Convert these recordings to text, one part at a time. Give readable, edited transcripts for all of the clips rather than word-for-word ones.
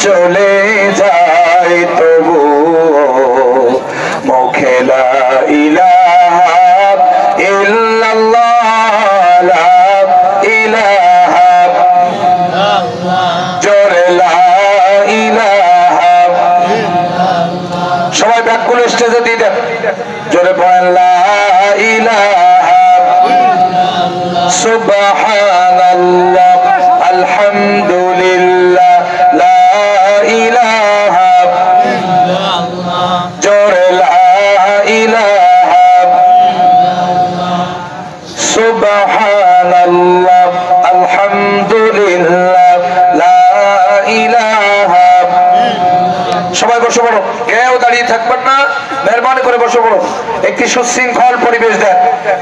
চলে যায় তবু মুখে লা ইলাহা ইল্লাল্লাহ লা ইলাহা জোরে লা ইলাহা সবাই ব্যাকগুলো স্টেজে দিয়ে দেন জোরে পড়েন লা ইলাহা সুবহানাল্লাহ আলহামদুলিল্লাহ লা ইলাহা ইল্লাল্লাহ জোরে লা ইলাহা সুবহানাল্লাহ আলহামদুলিল্লাহ লা ইলাহা সবাই বসে পড়ো কেউ দাঁড়িয়ে থাকবেন না মেহরবানি করে বসে পড়ো একটি সুশৃঙ্খল পরিবেশ দেন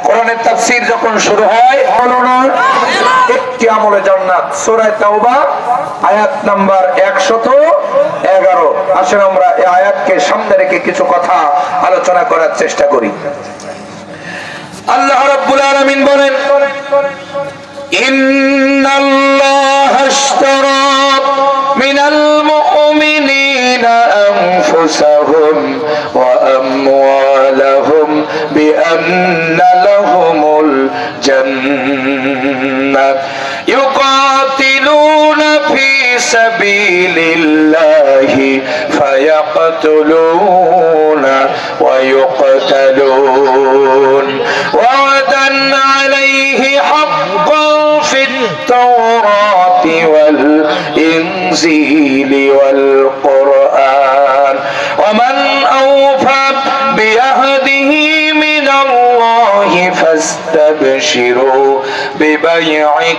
কোরআনের তাফসীর যখন শুরু হয় হলো না একটি আমলে জান্নাত সূরা তাওবা আয়াত নাম্বার 111 আসুন আমরা এই আয়াতকে সামনে রেখে কিছু কথা আলোচনা করার চেষ্টা করি আল্লাহ রাব্বুল আলামিন বলেন ইন্নাল্লাহা আশতারা মিনাল মুমিনিনা আনফুসাহুম ওয়া আমওয়ালাহুম বিআন্না লাহুমুল জান্নাত ইউকাতিলুনা ফি সাবিলিল্লাহি ফায়াকতুলুনা ওয়া ইউকতালুন ওয়া'দান আলাইহি হাক্কান ফিত তাওরাতি ওয়াল ইনজিলি ওয়াল কুরআন ওয়া মান আওফা বিআহদিহি মিনাল্লাহি ফাস্তাবশিরু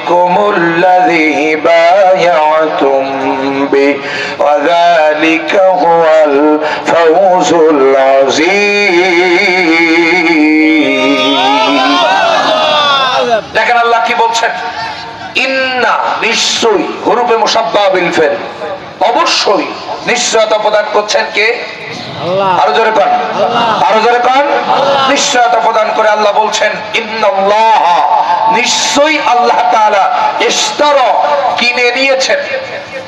বিবাই'iকুমুল্লাযী বায়া'তুম বিহি ওয়া যালিকা হুয়াল ফাওজুল আযীম দেখেন আল্লাহ কি বলছেন ইন্না নিশ্চয়ই হুরুফে মুশাব্বাহ বিল ফেল অবশ্যই নিশ্চয়তা প্রদান করছেন কে আল্লাহ আরো জোরে কোন আল্লাহ আরো জোরে কোন নিশ্চয়তা প্রদান করে আল্লাহ বলছেন ইন্নাল্লাহ নিশ্চয়ই আল্লাহ তাআলা ইশতারা কিনে নিয়েছেন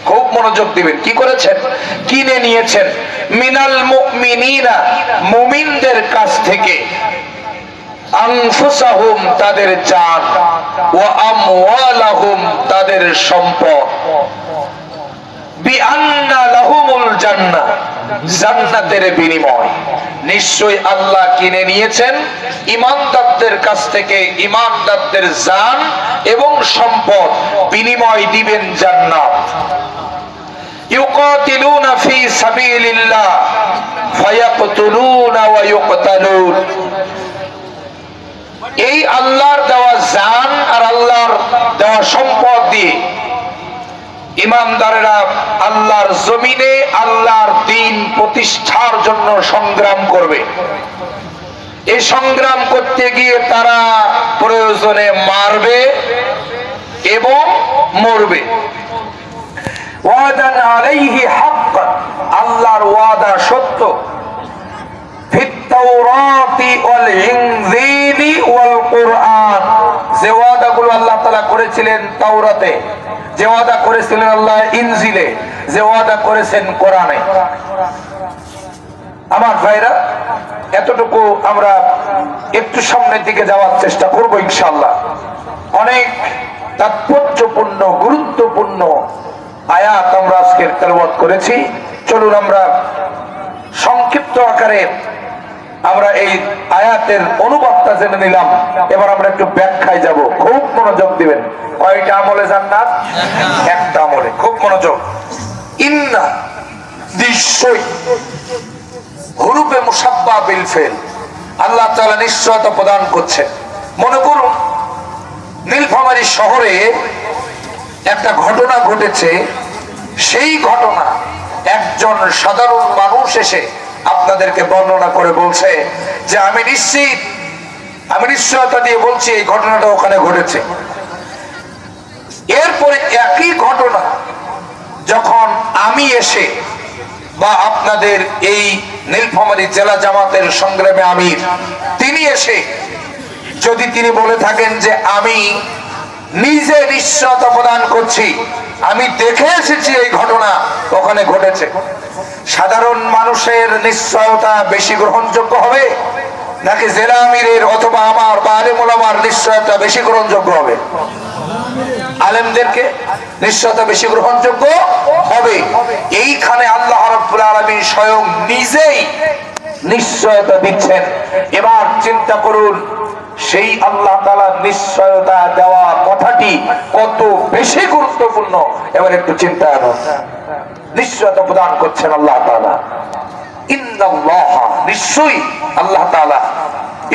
খুব মনোযোগ দিবেন কি করেছেন কিনে নিয়েছেন মিনাল মুমিনিনা মুমিনদের কাছ থেকে আনফুসাহুম তাদের জান ওয়া আমওয়ালাহুম তাদের সম্পদ বিআন্না লাহুমুল জান্নাহ জান্নাতের বিনিময় নিশ্চয়ই আল্লাহ কিনে নিয়েছেন ঈমানদারদের কাছ থেকে ঈমানদারদের জান এবং সম্পদ বিনিময় দিবেন জান্নাত ইউকাতিলুনা ফি সাবিলিল্লাহ ফায়াকতুলুনা ওয়া ইউকতালুন এই আল্লাহর দেওয়া জান আর আল্লাহর দেওয়া সম্পদ দিয়ে ইমানদারেরা আল্লাহর জমিনে আল্লাহর দ্বীন প্রতিষ্ঠার জন্য সংগ্রাম করবে এই সংগ্রাম করতে গিয়ে তারা প্রয়োজনে মারবে এবং মরবে ওয়াদান আলাইহি হাক্কান আল্লাহর ওয়াদা সত্য ফিত তাওরাতি ওয়াল ইনজিলি ওয়াল কুরআন যে ওয়াদাগুলো আল্লাহ তাআলা করেছিলেন তাওরাতে যে ওয়াদা করেছিলেন আল্লাহ ইনজিলে যে ওয়াদা করেছেন কোরআনে আমার ভাইরা এতটুকু আমরা একটু সামনের দিকে যাওয়ার চেষ্টা করব ইনশাআল্লাহ অনেক তাৎপর্যপূর্ণ গুরুত্বপূর্ণ আয়াত আমরা আজকে তেলাওয়াত করেছি চলুন আমরা সংক্ষিপ্ত আকারে আমরা এই আয়াতের অনুবাদটা জেনে নিলাম এবার আমরা একটু ব্যাখ্যায় যাব খুব মনোযোগ দিবেন কয়টা আমলে জান্নাত একটা আমলে খুব মনোযোগ ইন্না নিশ্চয়ই হুরুফে মুশাব্বাহ বিল ফেল আল্লাহ তাআলা নিশ্চয়তা প্রদান করছেন মনে করুন নীলফামারী শহরে একটা ঘটনা ঘটেছে সেই ঘটনা একজন সাধারণ মানুষ এসে আপনাদেরকে বর্ণনা করে বলছে যে আমি নিশ্চয়তা দিয়ে বলছি এই ঘটনাটা ওখানে ঘটেছে এরপরে একই ঘটনা যখন আমি এসে বা আপনাদের এই নীলফামারী জেলা জামাতের সংগ্রামে আমির তিনি এসে যদি তিনি বলে থাকেন যে আমি নিজে নিশ্চয়তা প্রদান করছি, আমি দেখে এসেছি এই ঘটনা ওখানে ঘটেছে। সাধারণ মানুষের নিশ্চয়তা বেশি গ্রহণযোগ্য হবে নাকি জেলা আমিরের অথবা আমার বা আলেম ওলামার নিশ্চয়তা বেশি গ্রহণযোগ্য হবে? আলেমদেরকে নিশ্চয়তা বেশি গ্রহণযোগ্য হবে। এইখানে আল্লাহ রাব্বুল আলামিন স্বয়ং নিজেই নিশ্চয়তা দিচ্ছেন। এবার চিন্তা করুন, সেই আল্লাহ তাআলার নিশ্চয়তা দেওয়া কথাটি কত বেশি গুরুত্বপূর্ণ। এবার একটু চিন্তা করুন, নিশ্চয়তা প্রদান করছেন আল্লাহ তাআলা। ইন্নাল্লাহ, নিশ্চয়ই আল্লাহ তাআলা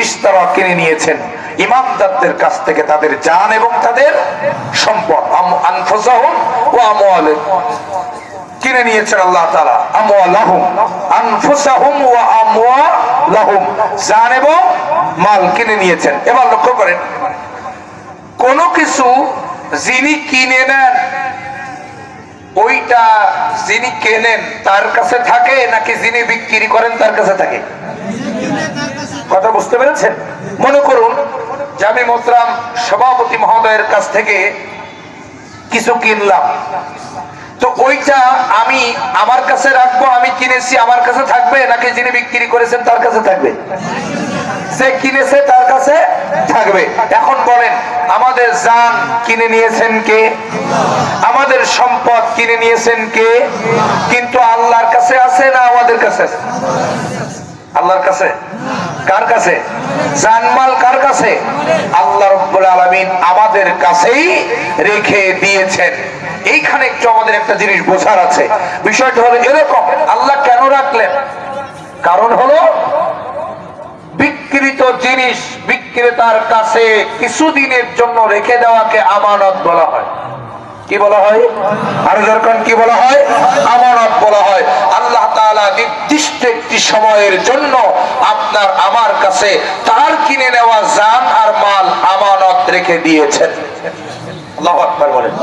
ইশতারা কিনে নিয়েছেন ইমানদারদের কাছ থেকে তাদের জান এবং তাদের সম্পদ। আনফুসাহুম ওয়া আমওয়ালাহুম কিনে নিয়েছেন আল্লাহ তাআলা। আমওয়ালাহুম, আনফুসাহুম ওয়া আমওয়ালাহুম, জান এবং মাল কিনে নিয়েছেন। এবার লক্ষ্য করেন, কোন কিছু যিনি কিনে নেন ওইটা যিনি কেনেন তার কাছে থাকে নাকি যিনি বিক্রি করেন তার কাছে থাকে? কথা বুঝতে পেরেছেন? মনে করুন জামি মোহতারাম সভাপতি মহোদয়ের কাছ থেকে কিছু কিনলাম, তো ওইটা আমি আমার কাছে রাখবো, আমি কিনেছি আমার কাছে থাকবে নাকি যিনি বিক্রি করেছেন তার কাছে থাকবে? সে কিনেছে তার কাছে থাকবে। এখন বলেন, আমাদের জান কিনে নিয়েছেন কে? আমাদের সম্পদ কিনে নিয়েছেন কে? কিন্তু আল্লাহর কাছে আছে না আমাদের কাছে? আল্লাহর কাছে। কার কাছে? জানমাল কার কাছে? আল্লাহ রাব্বুল আলামিন আমাদের কাছেই রেখে দিয়েছেন। এইখানে একটু আমাদের একটা জিনিস বোঝার আছে। বিষয়টা হলো এরকম, আল্লাহ কেন রাখলেন? কারণ হলো বিক্রিত জিনিস বিক্রেতার কাছে কিছুদিনের জন্য রেখে দেওয়াকে আমানত বলা হয়। কি বলা হয়? আর দরকার কি বলা হয়? আমানত বলা হয়। আল্লাহ তাআলা নির্দিষ্ট একটি সময়ের জন্য আপনার আমার কাছে তার কিনে নেওয়া জান আর মাল আমানত রেখে দিয়েছেন। আল্লাহু আকবার বলেন।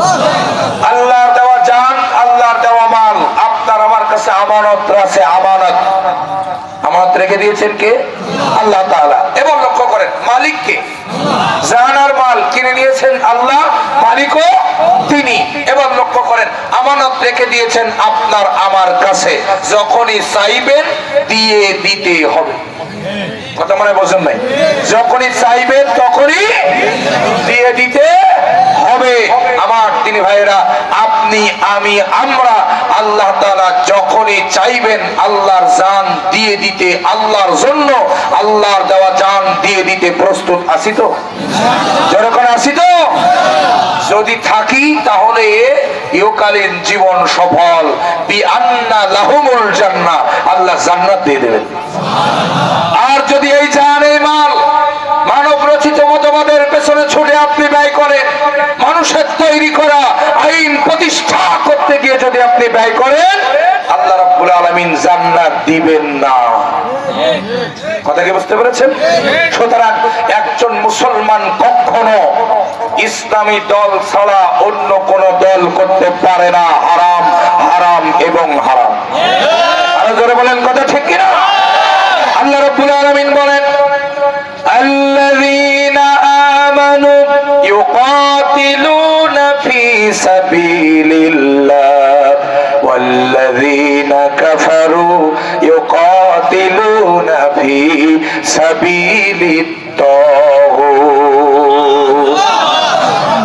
আল্লাহর দেওয়া জান, আল্লাহর দেওয়া মাল আপনার আমার কাছে আমানত আছে। আমানত আমানত রেখে দিয়েছেন কে? আল্লাহ তাআলা। এবার লক্ষ্য করেন, মালিক কে? জান আর মাল কিনে নিয়েছেন আল্লাহ, মালিকও তিনি। এবার লক্ষ্য করেন, আমানত রেখে দিয়েছেন আপনার আমার কাছে, যখনই চাইবেন দিয়ে দিতে হবে। কথা মনে বোঝেন নাই? যখনই চাইবেন তখনই দিয়ে দিতে হবে। আমার তিনি ভাইরা, আপনি আমি আমরা আল্লাহ তাআলা যখনই চাইবেন আল্লাহর জান দিয়ে দিতে, আল্লাহর জন্য আল্লাহর দেওয়া জান দিয়ে দিতে প্রস্তুত আছি তো? যখন আছি তো? যদি থাকি তাহলে ইহকালীন জীবন সফল। বিআন্না লাহুমুল জান্নাহ, আল্লাহ জান্নাত দিয়ে দেবেন। আর যদি এই জান এই মাল মানব রচিত মতবাদের পেছনে ছুটে আপনি ব্যয় করেন, মানুষের তৈরি করা আইন প্রতিষ্ঠা করতে গিয়ে যদি আপনি ব্যয় করেন, আল্লাহ রাব্বুল আলামিন জান্নাত দিবেন না। কথা কি বুঝতে পেরেছেন? সুতরাং একজন মুসলমান কখনো ইসলামী দল ছাড়া অন্য কোন দল করতে পারে না। হারাম, হারাম এবং হারাম। আরো জোরে বলেন, কথা ঠিক কিনা? আল্লাহ রাব্বুল আলামিন বলেন, আল্লাযীনা আমানু ইউকাতিলুনা ফি সাবিলিল্লাহ ওয়াল্লাযীনা কাফারু ইউকাতিলুনা ফি সাবিলিত তাগুত।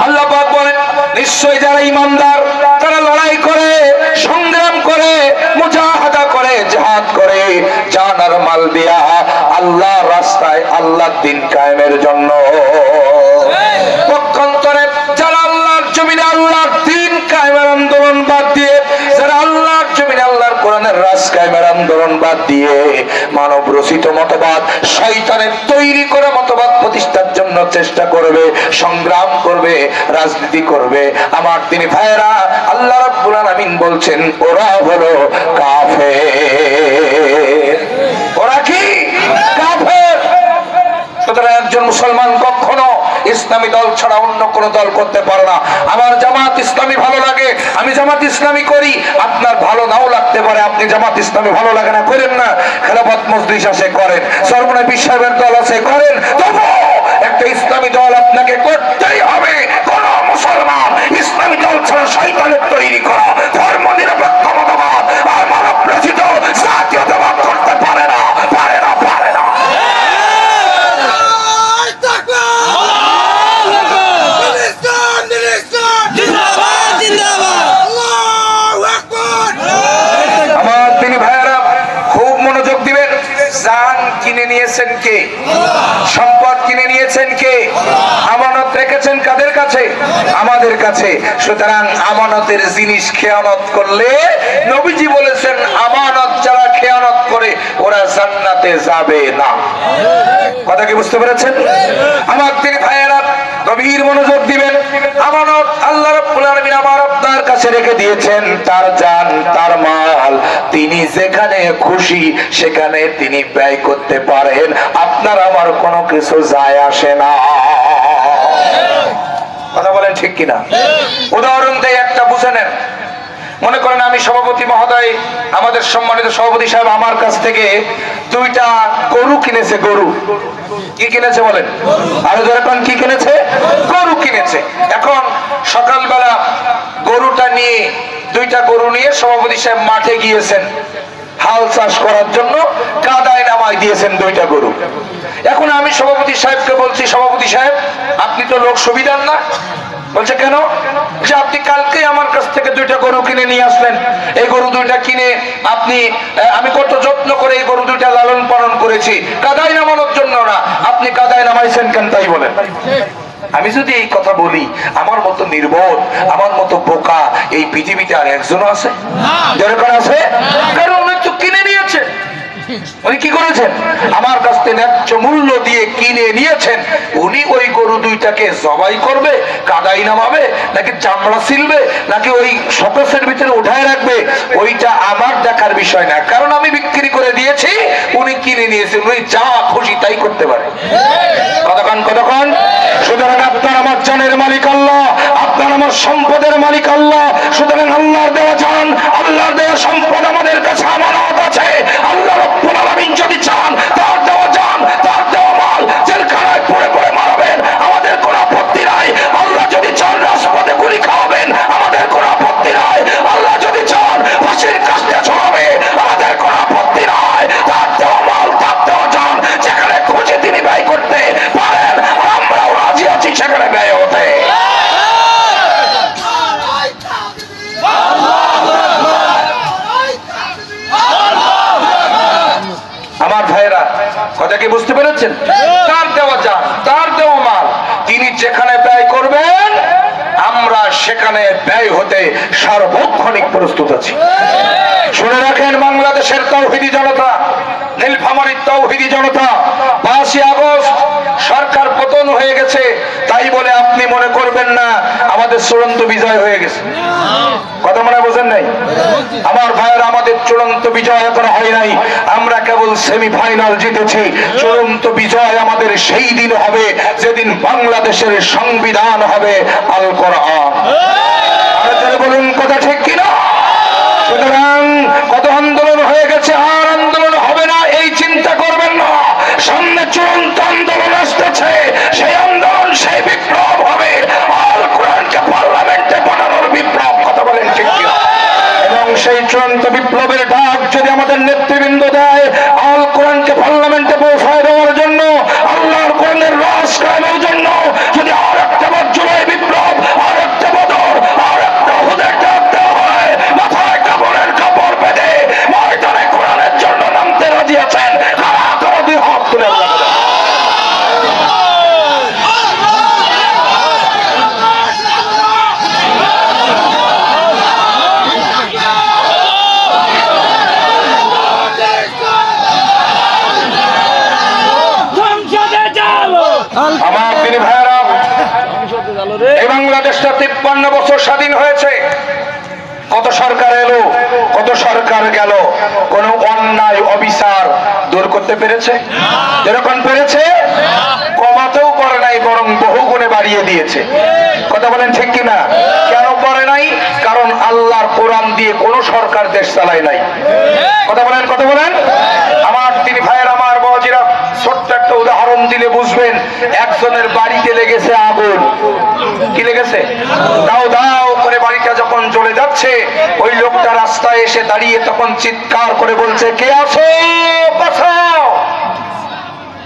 আল্লাহ পাক বলেন, নিশ্চয় যারা ঈমানদার তারা লড়াই করে, সংগ্রাম করে, মুজাহাদা করে, জিহাদ করে, জান আর মাল দিয়া আল্লাহর রাস্তায় আল্লাহর দ্বীন কায়েমের জন্য। পক্ষান্তরে যারা আল্লাহর জমিনে আল্লাহর দ্বীন কায়েমের আন্দোলন বাদ দিয়ে, যারা আল্লাহর জমিনে আল্লাহর কোরআনের রাজ কায়েমের আন্দোলন বাদ দিয়ে মানব রচিত মতবাদ, শয়তানের তৈরি করা মতবাদ প্রতিষ্ঠার জন্য চেষ্টা করবে, সংগ্রাম করবে, রাজনীতি করবে, আমার তিনি ভাইরা, আল্লাহ রাব্বুল আলামিন বলছেন ওরা হলো কাফের। ওরা কি? কাফের। সুতরাং একজন মুসলমান কখনো ইসলামী দল ছাড়া অন্য কোন দল করতে পারে না। আমার জামাত ইসলামী ভালো লাগে, আমি জামাত ইসলামী করি। আপনার ভালো নাও লাগতে পারে, আপনি জামাত ইসলামী ভালো লাগে না, করেন না। খেলাফত মজলিস আছে, করেন। সর্বনবী সাহেবের দল আছে, করেন। তবু একটা ইসলামী দল আপনাকে করতেই হবে। কোন ছাড়া শয়তানের তৈরি করা ধর্ম নিরপেক্ষ মতবাদ আর মানব রচিত জাতীয়তাবাদ করতে পারে না, পারে না, পারে না। আমার তিনি ভাইয়েরা খুব মনোযোগ দিবেন। জান কিনে নিয়েছেন কে? সম্পদ কিনে নিয়েছেন কে? আমানত রেখেছেন কাদের কাছে? আমাদের কাছে। সুতরাং আমানতের জিনিস খেয়ানত করলে নবীজি বলেছেন আমানত যারা খেয়ানত করে ওরা জান্নাতে যাবে না। কথা কি বুঝতে পেরেছেন? আমার তিনি ভাইয়েরা গভীর মনোযোগ দিবেন। আমানত আল্লাহ রাব্বুল আলামিন আমার আপনার কাছে রেখে দিয়েছেন তার জান, তার মাল। তিনি যেখানে খুশি সেখানে তিনি ব্যয় করতে পারেন, আপনার আমার কোনো কিছু যায় আসে না। কথা বলেন ঠিক কিনা? উদাহরণ দেয় একটা, বুঝে নেন। মনে করেন আমি সভাপতি মহোদয়, আমাদের সম্মানিত সভাপতি সাহেব আমার কাছ থেকে 2টা গরু কিনেছে। গরু কি কিনেছে বলেন? আরো যখন কি কিনেছে? গরু কিনেছে। এখন সকালবেলা গরুটা নিয়ে 2টা গরু নিয়ে সভাপতি সাহেব মাঠে গিয়েছেন হাল চাষ করার জন্য, কাদায় নামায় দিয়েছেন 2টা গরু। এখন আমি সভাপতি সাহেবকে বলছি, সভাপতি সাহেব আপনি তো লোক সুবিধার না। বলছে কেন? যে আপনি কালকে আমার কাছ থেকে 2টা গরু কিনে নিয়ে আসলেন, এই গরু 2টা কিনে আপনি, আমি কত যত্ন করে এই গরু 2টা লালন পালন করেছি, কাদায় নামানোর জন্য না, আপনি কাদায় নামাইছেন কেন তাই বলেন। আমি যদি এই কথা বলি, আমার মতো নির্বোধ, আমার মতো বোকা এই পৃথিবীতে আর একজনও আছে? যেরকম আছে, কারণ উনি তো কিনে নিয়েছে। উনি কি করেছেন? আমার কাছ থেকে ন্যায্য মূল্য দিয়ে কিনে নিয়েছেন। উনি ওই গরু 2টাকে জবাই করবে, কাদাই নামাবে, নাকি চামড়া ছিলবে, নাকি ওই শোকেসের ভিতরে উঠায় রাখবে, ওইটা আমার দেখার বিষয় না। কারণ আমি বিক্রি করে দিয়েছি, উনি কিনে নিয়েছেন, উনি যা খুশি তাই করতে পারে। কতক্ষণ কতক্ষণ? সুতরাং আপনার আমার জানের মালিক আল্লাহ, আপনার আমার সম্পদের মালিক আল্লাহ। সুতরাং আল্লাহর দেওয়া জান, আল্লাহর দেওয়া সম্পদ আমাদের কাছে আমানত আছে। আল্লাহ রাব্বুল আলামিন যদি চান তার দেওয়া জান, তার দেওয়া মাল জেলখানায় পড়ে পড়ে মারবেন, আমাদের কোনো আপত্তি নাই। আল্লাহ যদি চান রাজপথে গুলি খাওয়াবেন, আমাদের কোনো আপত্তি নাই। আল্লাহ যদি চান ফাঁসির কাস্টে ঝোলাবে, আমাদের কোনো আপত্তি নাই। তার দেওয়া মাল, তার দেওয়া জান যেখানে খুশি তিনি ব্যয় করতে পারেন, আমরাও রাজি আছি সেখানে ব্যয় হতে। আমার ভাইয়েরা কথা কি বুঝতে পেরেছেন? তার দেওয়া জান, তার দেওয়া মাল তিনি যেখানে ব্যয় করবেন, আমরা সেখানে ব্যয় হতে সার্বক্ষণিক প্রস্তুত আছি। শুনে রাখেন, বাংলাদেশের তাওহীদি জনতা, নীলফামারীর তাওহীদি জনতা, 5ই আগস্ট সরকার পতন হয়ে গেছে তাই বলে আপনি মনে করবেন না আমাদের চূড়ান্ত বিজয় হয়ে গেছে। কথা মনে বোঝেন নাই? আমার ভাইয়েরা, আমাদের চূড়ান্ত বিজয় এখনো হয় নাই, আমরা কেবল সেমিফাইনাল জিতেছি। চূড়ান্ত বিজয় আমাদের সেই দিন হবে যেদিন বাংলাদেশের সংবিধান হবে আল কোরআন। বলুন কথা ঠিক কিনা? সুতরাং কত আন্দোলন হয়ে গেছে, আর আন্দোলন হবে না এই চিন্তা করবেন না। সামনে চূড়ান্ত আন্দোলন আসতেছে, সেই আন্দোলন, সেই বিপ্লব হবে আল কোরআনকে পার্লামেন্টে পাঠানোর বিপ্লব। কথা বলেন ঠিক কিনা? এবং সেই চূড়ান্ত বিপ্লবের ডাক যদি আমাদের নেতৃবৃন্দ দেয়, আল কোরআনকে পার্লামেন্টে পৌঁছায় দেওয়ার জন্য, আল্লাহর কোরআনের রাজ কায়েমের জন্য, যদি আর একটা বার জুলাই বিপ্লব, আর একটা বদর, আর একটা হুদের ডাক দেওয়া হয়, মাথায় কাপড়ের কাপড় বেঁধে ময়দানে কোরআনের জন্য নামতে রাজি আছেন? কারা কারা 2 হাত তুলে আমার তিনি ভাইয়েরা, এই বাংলাদেশটা 53 বছর স্বাধীন হয়েছে। কত সরকার এলো, কত সরকার গেল, কোন অন্যায় অবিচার দূর করতে পেরেছে? যেরকম পেরেছে, কমাতেও পারে নাই, বরং বহু গুণে বাড়িয়ে দিয়েছে। কথা বলেন ঠিক কিনা? কেন পারে নাই? কারণ আল্লাহর কোরআন দিয়ে কোন সরকার দেশ চালায় নাই। কথা বলেন, কথা বলেন। আমার তিনি ভাইয়ের, আমার বাবাজিরা, ছোট্ট একটা উদাহরণ দিলে বুঝবেন। একজনের বাড়িতে লেগেছে আগুন। কি লেগেছে? দাও দাও করে বাড়িতে যখন চলে যাচ্ছে ওই লোকটা রাস্তায় এসে দাঁড়িয়ে তখন চিৎকার করে বলছে, কে আছো বাঁচাও,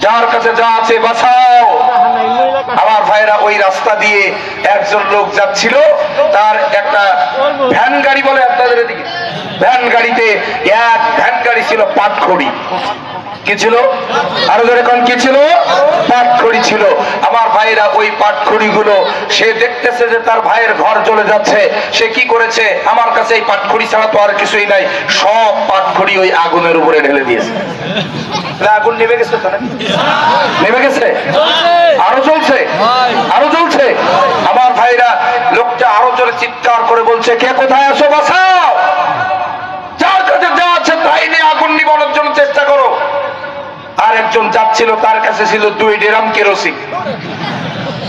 যার কাছে যা আছে বাঁচাও। আমার ভাইরা ওই রাস্তা দিয়ে একজন লোক যাচ্ছিল, তার একটা ভ্যান গাড়ি বলে আপনাদের এদিকে, ভ্যান গাড়িতে এক ভ্যান গাড়ি ছিল পাটখড়ি। কি ছিল? আরো ধরে কোন কি ছিল? পাটখড়ি ছিল। আমার ভাইরা ওই পাটখড়ি গুলো সে দেখতেছে যে তার ভাইয়ের ঘর চলে যাচ্ছে, সে কি করেছে, আমার কাছে এই পাটখড়ি ছাড়া তো আর কিছুই নাই, সব পাটখড়ি ওই আগুনের উপরে ঢেলে দিয়েছে। আগুন নেমে গেছে তো, নেমে গেছে, আরো চলছে, আরো চলছে। আমার ভাইরা লোকটা আরো জোরে চিৎকার করে বলছে, কে কোথায় আছো বাঁচাও, যার কাছে যা আছে তাই নিয়ে আগুন নিবানোর জন্য চেষ্টা করো। আর একজন যাচ্ছিল, তার কাছে ছিল 2 ড্রাম কেরোসিন।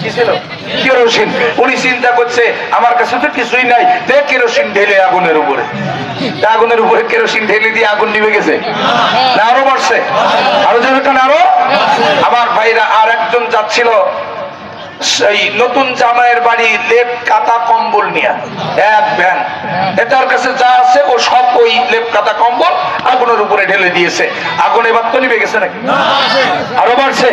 কি ছিল? কেরোসিন। উনি চিন্তা করছে আমার কাছে তো কিছুই নাই, দেখ কেরোসিন ঢেলে আগুনের উপরে। আগুনের উপরে কেরোসিন ঢেলে দিয়ে আগুন নিভে গেছে না আরো বাড়ছে? আরো যেরকম আরো। আমার ভাইরা আর একজন যাচ্ছিল সেই নতুন জামাইয়ের বাড়ি লেপ কাতা কম্বল নিয়ে, এক ভ্যান, এটার কাছে যা আছে ও সব ওই লেপ কাতা কম্বল আগুনের উপরে ঢেলে দিয়েছে। আগুন এবার তো নিভে গেছে নাকি আরো বাড়ছে?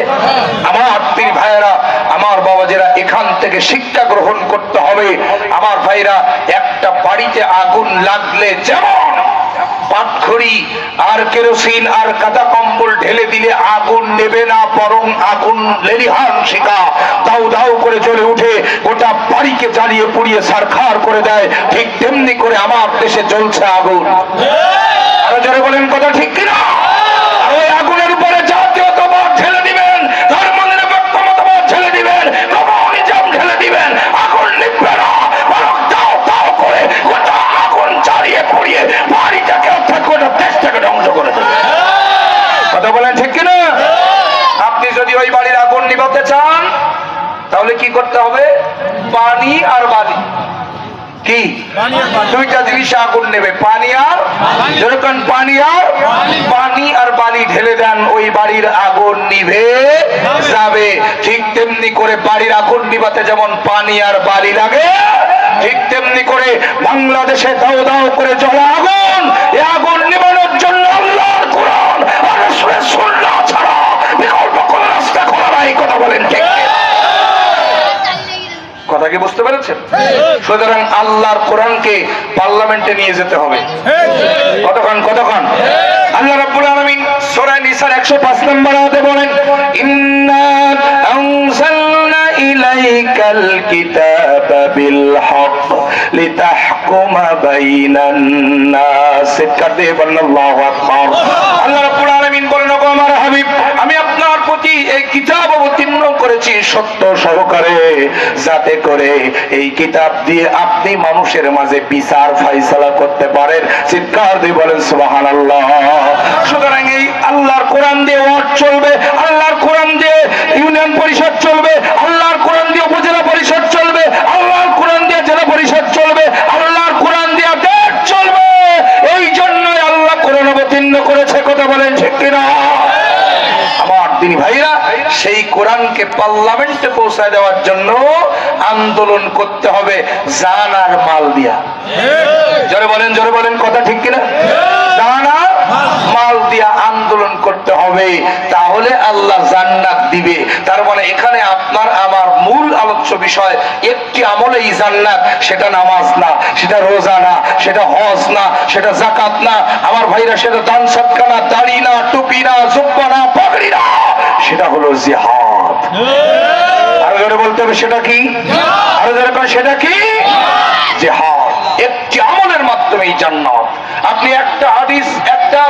আমার পীর ভাইয়েরা, আমার বাবাজিরা, এখান থেকে শিক্ষা গ্রহণ করতে হবে। আমার ভাইরা, একটা বাড়িতে আগুন লাগলে যেমন পাটখড়ি আর কেরোসিন আর কাদা কম্বল ঢেলে দিলে আগুন নেবে না, বরং আগুন লেলিহান শিখা দাউ দাউ করে জ্বলে উঠে গোটা বাড়িকে জ্বালিয়ে পুড়িয়ে ছারখার করে দেয়, ঠিক তেমনি করে আমার দেশে জ্বলছে আগুন। আরো যারা বলেন কথা ঠিক কিনা? ওই আগুনের উপরে জাতীয়তাবাদ ঢেলে দিবেন, ধর্মনিরপেক্ষ মতবাদ ঢেলে দিবেন, কমিউনিজম ঢেলে দিবেন, আগুন নিভবে না, বরং দাউ দাউ করে গোটা আগুন জ্বালিয়ে পুড়িয়ে বাড়িটাকে অর্থাৎ গোটা দেশটাকে ধ্বংস করে দেবে। কথা বলেন ঠিক কিনা? আপনি যদি ওই বাড়ির আগুন নিভাতে চান তাহলে কি করতে হবে? পানি আর বালি, কি দুইটা জিনিস আগুন নেবে, পানি আর, যখন পানি আর বালি ঢেলে দেন ওই বাড়ির আগুন নিভে যাবে। ঠিক তেমনি করে বাড়ির আগুন নিভাতে যেমন পানি আর বালি লাগে, ঠিক তেমনি করে বাংলাদেশে দাও দাও করে জ্বলা আগুন, এই আগুন নিভানোর জন্য আল্লাহর কোরআন আর রাসূলের সুন্নাহ ছাড়া বিকল্প কোন রাস্তা খোলা নাই। কথা বলেন ঠিক? কথা কি বুঝতে পেরেছেন? সুতরাং আল্লাহর কোরআনকে পার্লামেন্টে নিয়ে যেতে হবে। কতক্ষণ আল্লাহ রাব্বুল আলামিন সূরা নিসার 105 নম্বর আয়াতে বলেন, ইন্না আনজালনা ইলাইকাল কিতাবা বিল হক লিতাহকুমা বাইনান নাস। কাদে আল্লাহু আকবার। আল্লাহ রাব্বুল আলামিন বলেন, ওগো আমার হাবিব, আমি আপনার প্রতি এই কিতাব অবতীর্ণ করেছি সত্য সহকারে, যাতে করে এই কিতাব দিয়ে আপনি মানুষের মাঝে বিচার ফায়সালা করতে পারেন। চিৎকার দিয়ে বলেন সুবহানাল্লাহ। সুতরাং এই আল্লাহর কোরআন দিয়ে ওয়াজ চলবে, আল্লাহর কোরআন দিয়ে ইউনিয়ন পরিষদ চলবে, আল্লাহর কোরআন দিয়ে উপজেলা পরিষদ চলবে, আল্লাহর কোরআন দিয়ে জেলা পরিষদ চলবে, আল্লাহর কোরআন দিয়ে দেশ চলবে। এই জন্যই আল্লাহ কোরআন অবতীর্ণ করেছে। কথা বলেন ঠিক কিনা? আমার দিনী ভাইরা, সেই কোরআনকে পার্লামেন্টে পৌঁছায় দেওয়ার জন্য আন্দোলন করতে হবে জান আর মাল দিয়া। জোরে বলেন কথা ঠিক কিনা? জান আর মাল দিয়া আন্দোলন করতে হবে, তাহলে আল্লাহ জান্নাত দিবে। তার মানে এখানে আপনার আমার মূল আলোচ্য বিষয় একটি আমলেই জান্নাত। সেটা নামাজ না, সেটা রোজা না, সেটা হজ না, সেটা যাকাত না আমার ভাইরা, সেটা দান সদকা না, দাড়ি না, টুপি না, জুব্বা না, পাগড়ি না, সেটা হলো জিহাদ। আরো জোরে বলতে হবে, সেটা কি? আরো জোরে বলেন, সেটা কি? জিহাদ। একটি আমলের মাধ্যমেই জান্নাত। আপনি একটা হাদিস, একটা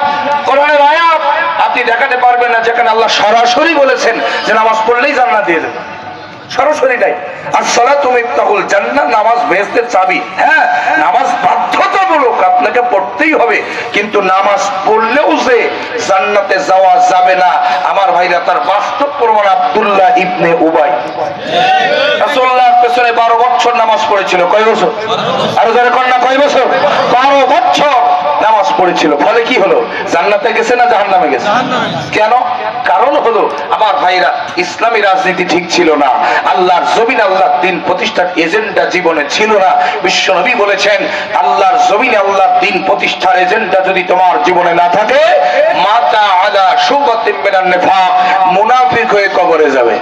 কোরআনের আয়াত আপনি দেখাতে পারবেন না যেখানে আল্লাহ সরাসরি বলেছেন যে নামাজ পড়লেই জান্নাত দিয়ে দেবেন। সরাসরি নাই। আর সালাতু মিফতাহুল জান্নাহ, নামাজ বেহেশতের চাবি। হ্যাঁ, নামাজ বাধ্যতামূলক, আপনাকে পড়তেই হবে, কিন্তু নামাজ পড়লেও যে জান্নাতে যাওয়া যাবে না আমার ভাইরা, তার বাস্তব প্রমাণ আব্দুল্লাহ ইবনে উবাই। রাসূলুল্লাহর পেছনে 12 বছর নামাজ পড়েছিল। কয় বছর? আরো যারা কন্যা, কয় বছর? 12 বছর। নামাজ পড়েছিল, ফলে কি হলো? জান্নাতে গেছে না জাহান্নামে গেছে? কেন? কারণ হলো আমার ভাইরা, ইসলামী রাজনীতি ঠিক ছিল না, আল্লাহর জমিন আল্লাহর দিন প্রতিষ্ঠার এজেন্ডা জীবনে ছিল না। বিশ্বনবী বলেছেন, আল্লাহর জমিনে আল্লাহর দিন প্রতিষ্ঠার এজেন্ডা যদি তোমার জীবনে না থাকে, মাতা আলা শুবাতিন মিনান নিফাক, মুনাফিক হয়ে কবরে যাবে।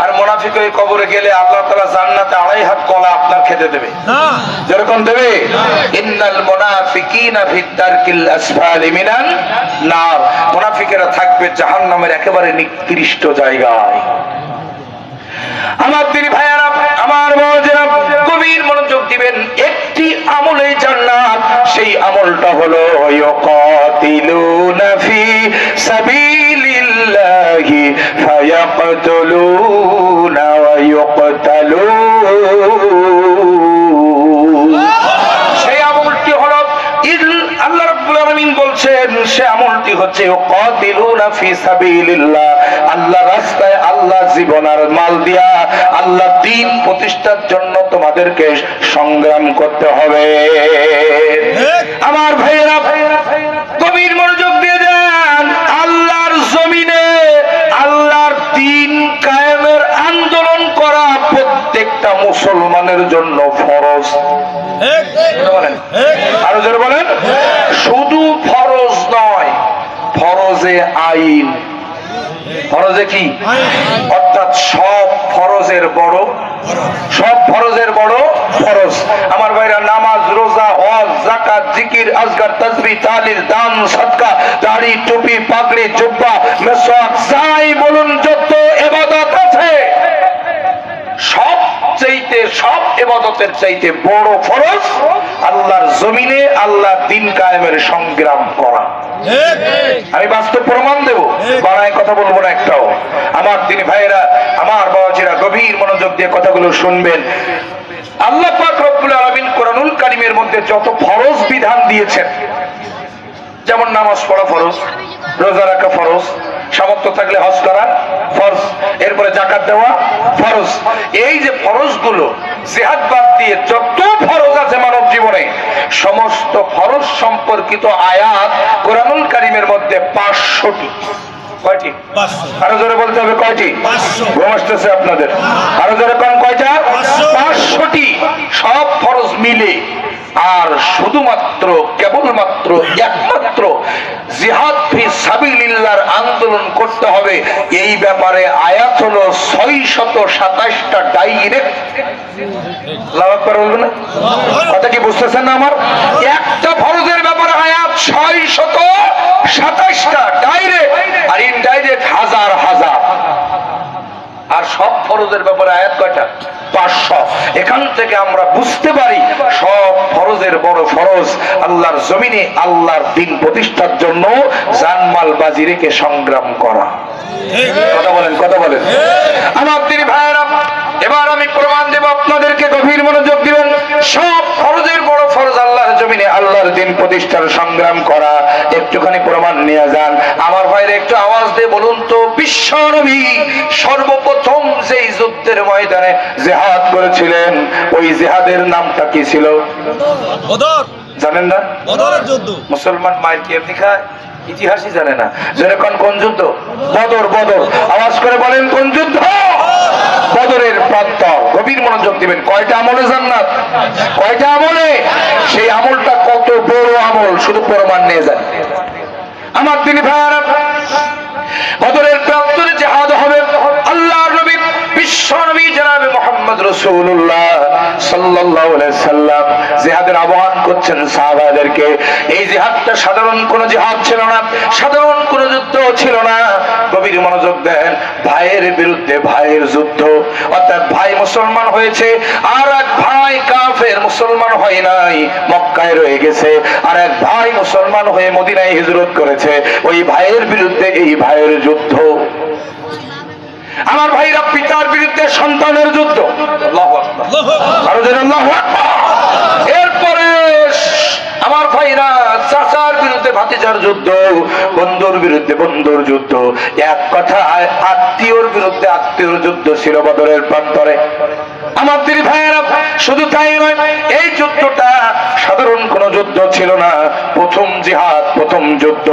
আর মুনাফিক হয়ে কবরে গেলে আল্লাহ তাআলা জান্নাতে আড়াই হাত কলা আপনার খেতে দেবে না, যেরকম দেবে। ইন্নাল মুনাফিকিনা ফিদ দারকিল আসফালি মিনান নার, মুনাফিকেরা থাকবে জাহান্নামের একেবারে নিকৃষ্ট জায়গায়। আমার দিনী ভাইয়ারা, আমার বাবাজিরা, গভীর মনোযোগ দিবেন। একটি আমলে জান্নাত, সেই আমলটা হলো ইয়াকাতিলুনা ফি সাবিলিল্লাহি ফায়াকতুলুনা ওয়া ইউকতালুন। সেই আমলটি হলো, আল্লাহ রাব্বুল আলামিন বলছেন, সে আমলটি হচ্ছে ইয়াকাতিলুনা ফি সাবিলিল্লাহ, আল্লাহর রাস্তায় আল্লাহ জীবন আর মাল দিয়া আল্লাহ দ্বীন প্রতিষ্ঠার জন্য তোমাদেরকে সংগ্রাম করতে হবে। আমার ভাইয়েরা, গভীর মনোযোগ দিয়ে যান। আল্লাহর জমিনে আল্লাহর দ্বীন কায়েমের আন্দোলন করা প্রত্যেকটা মুসলমানের জন্য ফরজ। বলেন, আরো জোরে বলেন। শুধু ফরজ নয়, ফরজে আইন। ফরজে কি? অর্থাৎ সব ফরজের বড়, সব ফরজের বড় ফরজ। আমার ভাইরা, নামাজ, রোজা, হজ, যাকাত, জিকির, আজকার, তাসবিহ, তাহলিল, দান, সাদকা, দাড়ি, টুপি, পাগড়ি, জুব্বা, মেসওয়াক, যাই বলুন, যত ইবাদত আছে, সব ইবাদতের চাইতে বড় ফরজ আল্লাহর জমিনে আল্লাহর দ্বীন কায়েমের সংগ্রাম করা। আমি বাস্তব প্রমাণ দেব, বানায় কথা বলবো না একটাও। আমার দিনী ভাইয়েরা, আমার বাবাজিরা, গভীর মনোযোগ দিয়ে কথাগুলো শুনবেন। আল্লাহ পাক রব্বুল আলামিন কোরআনুল কারীমের মধ্যে যত ফরজ বিধান দিয়েছেন, যেমন নামাজ পড়া ফরজ, রোজা রাখা ফরজ, সামর্থ্য থাকলে হজ করা ফরজ, এরপরে যাকাত দেওয়া ফরজ। এই যে ফরজগুলো, জিহাদ বাদ দিয়ে যত ফরজ আছে মানব জীবনে, সমস্ত ফরজ সম্পর্কিত আয়াত কোরআনুল কারীমের মধ্যে 500টি। কয়টি? আরো জোরে বলতে হবে, কয়টি? ঘুম আসতেছে আপনাদের? আরো জোরে কোন কয়টা? 500টি। সব ফরজ মিলে। আর শুধুমাত্র, কেবলমাত্র, একমাত্র জিহাদ ফি সাবিলিল্লাহর আন্দোলন করতে হবে, এই ব্যাপারে আয়াত হলো 627টা ডাইরেক্ট। আল্লাহু আকবার বলবেন না? কথা কি বুঝতেছেন না আমার? একটা ফরজের ব্যাপারে আয়াত 627টা ডাইরেক্ট, আর ইনডাইরেক্ট হাজার হাজার। আর সব ফরজের ব্যাপারে আয়াত কয়টা? 500। এখান থেকে আমরা বুঝতে পারি সব ফরজের বড় ফরজ আল্লাহর জমিনে আল্লাহর দ্বীন প্রতিষ্ঠার জন্য জানমাল বাজি রেখে সংগ্রাম করা। কথা বলেন, কথা বলেন। আমার দিনী ভাইয়েরা, এবার আমি প্রমাণ দেব আপনাদেরকে, গভীর মনোযোগ দিবেন। সব ফরজের বড় ফরজ আল্লাহর জমিনে আল্লাহর দ্বীন প্রতিষ্ঠার সংগ্রাম করা। একটুখানি প্রমাণ নিয়ে যান। আমার ভাইরা, একটু আওয়াজ দিয়ে বলুন তো, বিশ্বনবী সর্বপ্রথম যেই যুদ্ধের ময়দানে জিহাদ করেছিলেন, ওই জিহাদের নামটা কি ছিল? বদর। জানেন না? বদরের যুদ্ধ। মুসলমান মায়ের কি এমনি খায়? ইতিহাসই জানে না। যেরকম কোন যুদ্ধ? বদর। বদর। আওয়াজ করে বলেন, কোন যুদ্ধ? বদরের প্রান্তর। গভীর মনোযোগ দিবেন। কয়টা আমলে জান্নাত? কয়টা আমলে? সেই আমলটা কত বড় আমল, শুধু প্রমাণ নিয়ে যান। আমার দিনী ভাইয়ারা, বদরের প্রান্তরে জিহাদ হবে। আল্লাহর নবী, বিশ্ব নবী জনাবে মুহাম্মদ রাসূলুল্লাহ সাল্লাল্লাহু আলাইহি সাল্লাম জিহাদের আহ্বান করছেন সাহাবাদেরকে। এই জিহাদটা সাধারণ কোনো জিহাদ ছিল না, সাধারণ কোনো যুদ্ধ ছিল না। গভীর মনোযোগ দেন। ভাইয়ের বিরুদ্ধে ভাইয়ের যুদ্ধ, অর্থাৎ ভাই মুসলমান হয়েছে, আর এক ভাই কাফের, মুসলমান হয় নাই, মক্কায় রয়ে গেছে, আর এক ভাই মুসলমান হয়ে মদিনায় হিজরত করেছে। ওই ভাইয়ের বিরুদ্ধে এই ভাইয়ের যুদ্ধ। আমার ভাইরা, পিতার বিরুদ্ধে সন্তানের যুদ্ধ। আল্লাহু আকবার। আল্লাহু আকবার। এরপরে আমার ভাইরা, চাচার বিরুদ্ধে ভাতিজার যুদ্ধ, বন্ধুর বিরুদ্ধে বন্ধুর যুদ্ধ, এক কথায় আত্মীয়র বিরুদ্ধে আত্মীয়র যুদ্ধ ছিল বদরের প্রান্তরে। আমার দিনী ভাইয়েরা, শুধু তাই নয়, এই যুদ্ধটা সাধারণ কোন যুদ্ধ ছিল না, প্রথম জিহাদ, প্রথম যুদ্ধ।